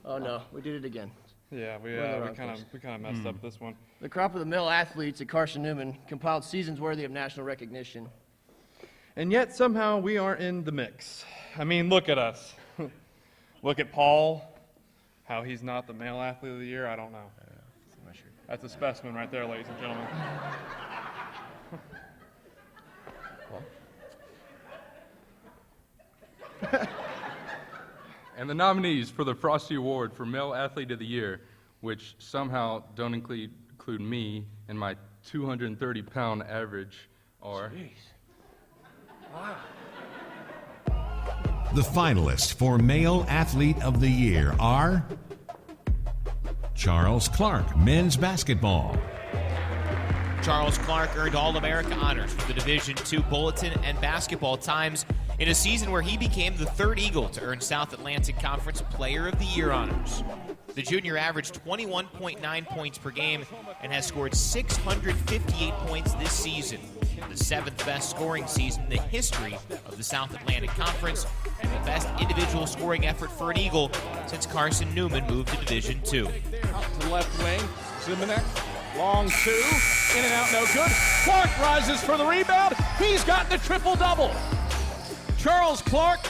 Oh no, we did it again. Yeah, we kind of messed up this one. The crop of the male athletes at Carson-Newman compiled seasons worthy of national recognition. And yet somehow we aren't in the mix. I mean, look at us. Look at Paul. How he's not the male athlete of the year, I don't know. That's a specimen right there, ladies and gentlemen. And the nominees for the Frosty Award for Male Athlete of the Year, which somehow don't include me and my 230-pound average, are... Jeez. Wow. The finalists for Male Athlete of the Year are Charles Clark, men's basketball. Charles Clark earned All-America honors for the Division II Bulletin and Basketball Times in a season where he became the third Eagle to earn South Atlantic Conference Player of the Year honors. The junior averaged 21.9 points per game and has scored 658 points this season, the seventh best scoring season in the history of the South Atlantic Conference, and the best individual scoring effort for an Eagle since Carson-Newman moved to Division II. Out to left wing, Zimonek, long two, in and out, no good. Clark rises for the rebound. He's got the triple-double. Charles Clark,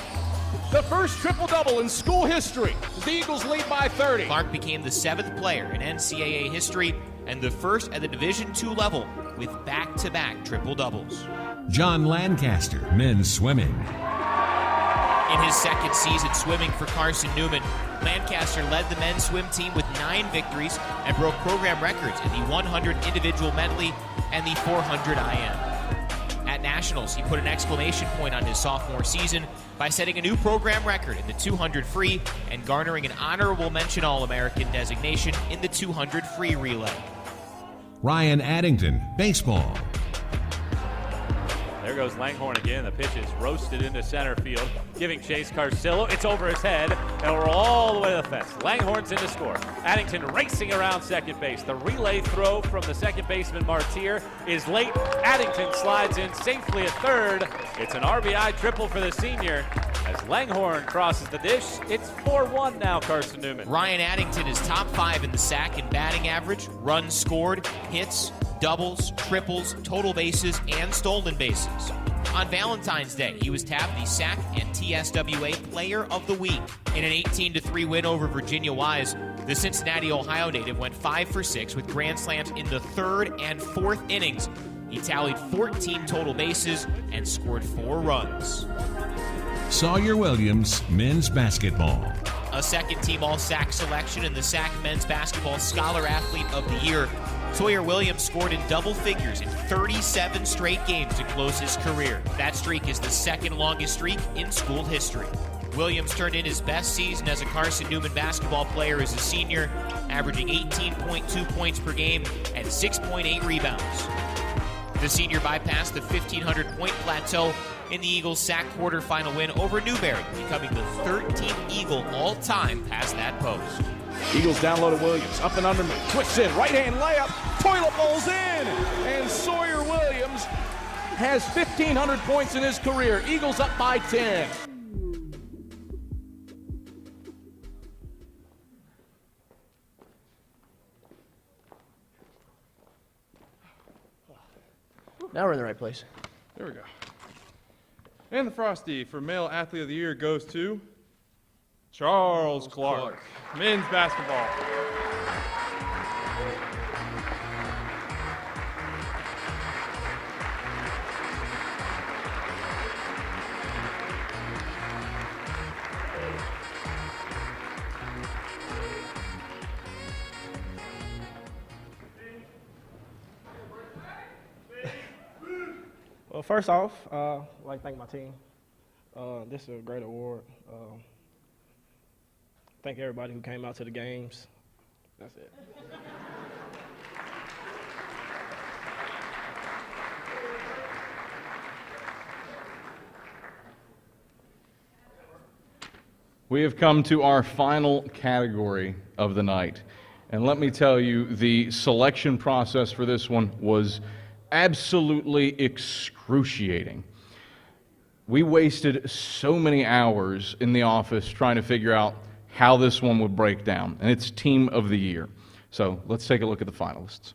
the first triple-double in school history. The Eagles lead by 30. Clark became the seventh player in NCAA history and the first at the Division II level with back-to-back triple-doubles. John Lancaster, men's swimming. In his second season swimming for Carson-Newman, Lancaster led the men's swim team with 9 victories and broke program records in the 100 individual medley and the 400 IM. At Nationals, he put an exclamation point on his sophomore season by setting a new program record in the 200 free and garnering an honorable mention All-American designation in the 200 free relay. Ryan Addington, baseball. There goes Langhorne again. The pitch is roasted into center field, giving chase Carcillo. It's over his head, and we're all the way to the fence. Langhorne's in to score. Addington racing around second base. The relay throw from the second baseman Martyr is late. Addington slides in safely at third. It's an RBI triple for the senior. As Langhorne crosses the dish, it's 4-1 now, Carson-Newman. Ryan Addington is top 5 in the sack and batting average, runs scored, hits, doubles, triples, total bases, and stolen bases. On Valentine's Day, he was tabbed the SAC and TSWA Player of the Week. In an 18-3 win over Virginia Wise, the Cincinnati, Ohio native went 5 for 6 with grand slams in the third and fourth innings. He tallied 14 total bases and scored 4 runs. Sawyer Williams, men's basketball. A second-team All-SAC selection in the SAC Men's Basketball Scholar Athlete of the Year, Sawyer Williams scored in double figures in 37 straight games to close his career. That streak is the second longest streak in school history. Williams turned in his best season as a Carson-Newman basketball player as a senior, averaging 18.2 points per game and 6.8 rebounds. The senior bypassed the 1,500-point plateau in the Eagles' SAC quarterfinal win over Newberry, becoming the 13th Eagle all-time past that post. Eagles down low to Williams, up and underneath, twists in, right-hand layup, toilet bowl's in, and Sawyer Williams has 1,500 points in his career. Eagles up by 10. Now we're in the right place. There we go. And the Frosty for Male Athlete of the Year goes to Charles Clark, men's basketball. Well, first off, I'd like to thank my team. This is a great award. Thank everybody who came out to the games. That's it. We have come to our final category of the night. And let me tell you, the selection process for this one was absolutely excruciating. We wasted so many hours in the office trying to figure out how this one would break down, and it's Team of the Year. So let's take a look at the finalists.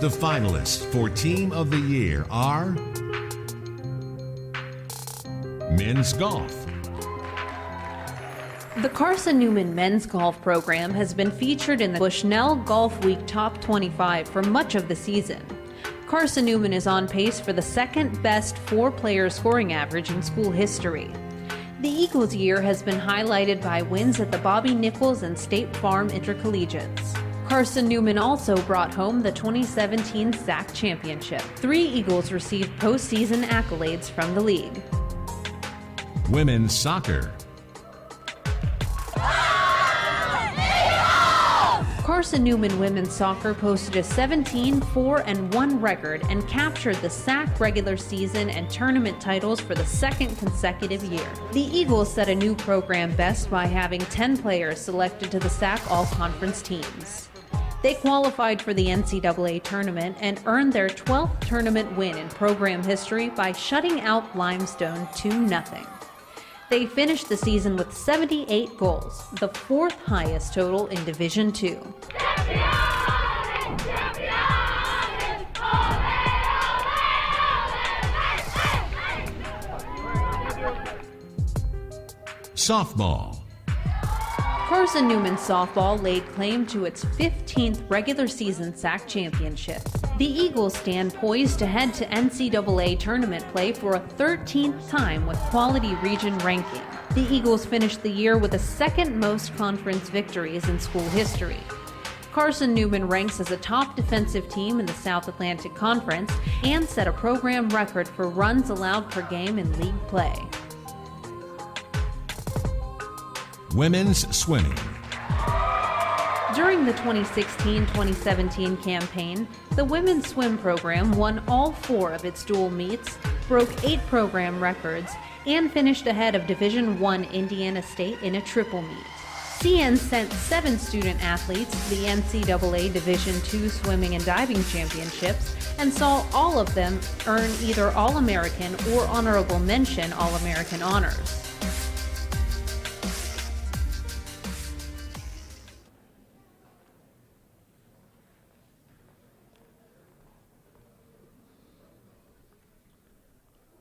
The finalists for Team of the Year are Men's Golf. The Carson-Newman men's golf program has been featured in the Bushnell Golf Week Top 25 for much of the season. Carson-Newman is on pace for the second best four-player scoring average in school history. The Eagles' year has been highlighted by wins at the Bobby Nichols and State Farm Intercollegiates. Carson-Newman also brought home the 2017 SAC Championship. 3 Eagles received postseason accolades from the league. Women's Soccer. Carson-Newman women's soccer posted a 17-4-1 record and captured the SAC regular season and tournament titles for the second consecutive year. The Eagles set a new program best by having 10 players selected to the SAC All-Conference teams. They qualified for the NCAA tournament and earned their 12th tournament win in program history by shutting out Limestone 2-0. They finished the season with 78 goals, the 4th highest total in Division II. Softball. Carson-Newman softball laid claim to its 15th regular season SAC championship. The Eagles stand poised to head to NCAA tournament play for a 13th time with quality region ranking. The Eagles finished the year with the second most conference victories in school history. Carson-Newman ranks as a top defensive team in the South Atlantic Conference and set a program record for runs allowed per game in league play. Women's Swimming. During the 2016-2017 campaign, the women's swim program won all 4 of its dual meets, broke 8 program records, and finished ahead of Division I Indiana State in a triple meet. CN sent 7 student athletes to the NCAA Division II Swimming and Diving Championships and saw all of them earn either All-American or Honorable Mention All-American honors.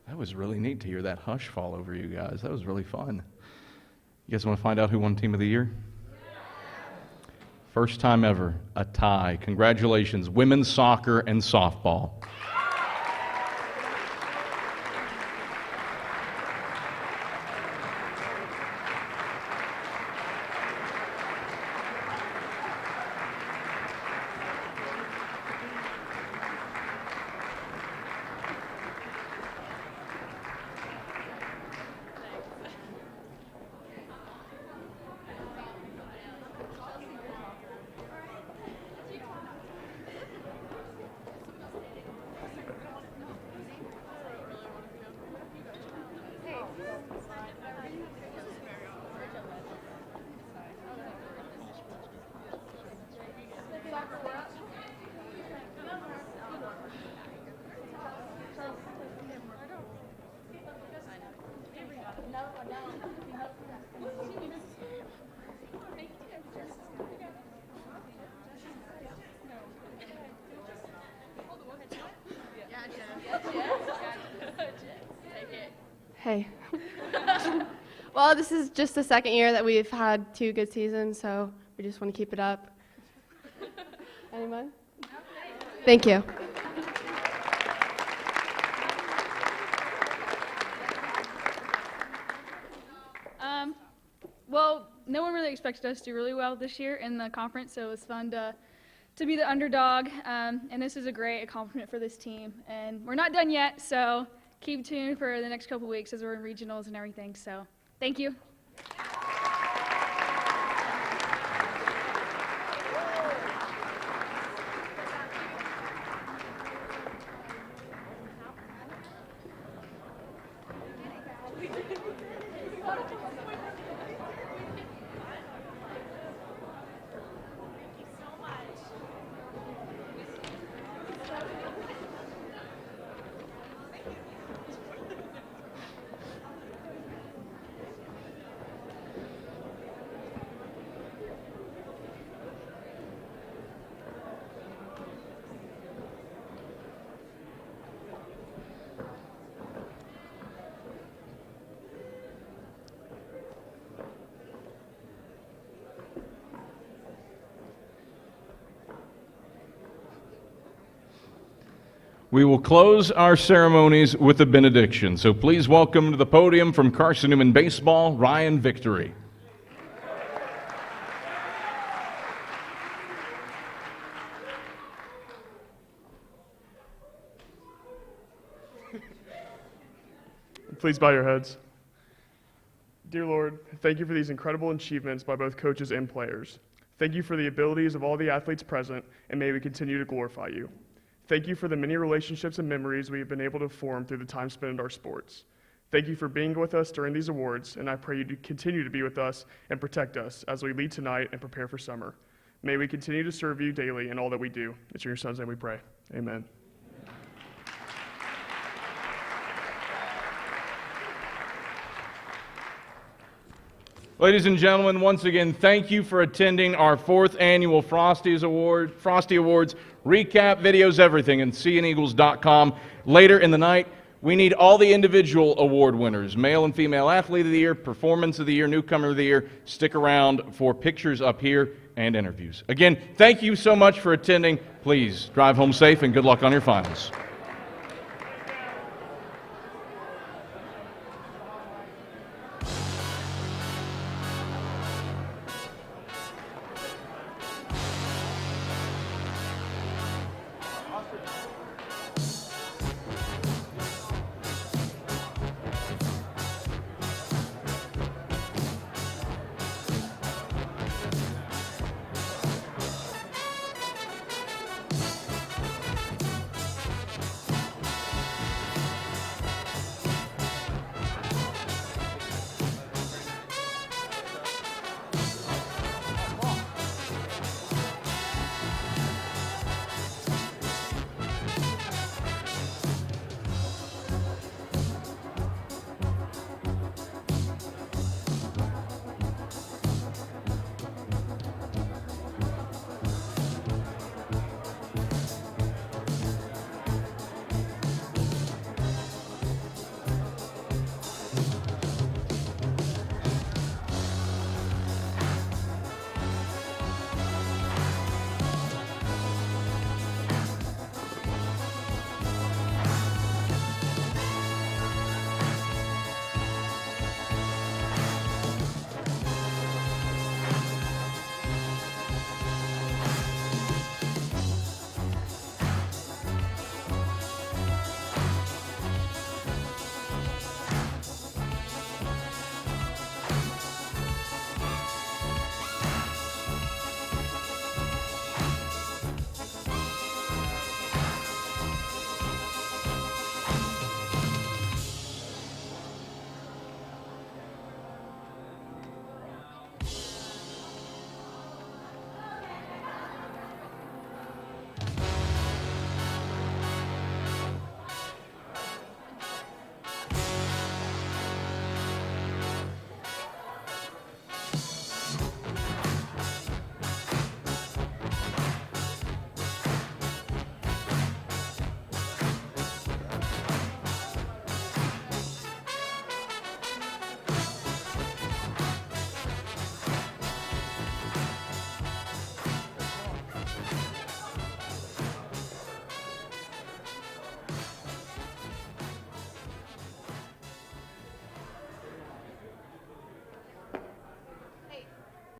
That was really neat to hear that hush fall over you guys. That was really fun. You guys want to find out who won Team of the Year? First time ever, a tie. Congratulations, women's soccer and softball. Hey. Well, this is just the second year that we've had 2 good seasons, so we just want to keep it up. Anyone? Thank you. Well, no one really expected us to do really well this year in the conference, so it was fun to be the underdog, and this is a great accomplishment for this team. And we're not done yet, so keep tuned for the next couple weeks as we're in regionals and everything. So thank you. we will close our ceremonies with a benediction. So please welcome to the podium from Carson-Newman Baseball, Ryan Victory. Please bow your heads. Dear Lord, thank you for these incredible achievements by both coaches and players. Thank you for the abilities of all the athletes present, and may we continue to glorify you. Thank you for the many relationships and memories we have been able to form through the time spent in our sports. Thank you for being with us during these awards, and I pray you to continue to be with us and protect us as we lead tonight and prepare for summer. May we continue to serve you daily in all that we do. It's in your Son's name we pray. Amen. Ladies and gentlemen, once again, thank you for attending our 4th annual Frosty Awards. Recap, videos, everything, and cneagles.com. Later in the night, we need all the individual award winners, male and female athlete of the year, performance of the year, newcomer of the year. Stick around for pictures up here and interviews. Again, thank you so much for attending. Please drive home safe and good luck on your finals.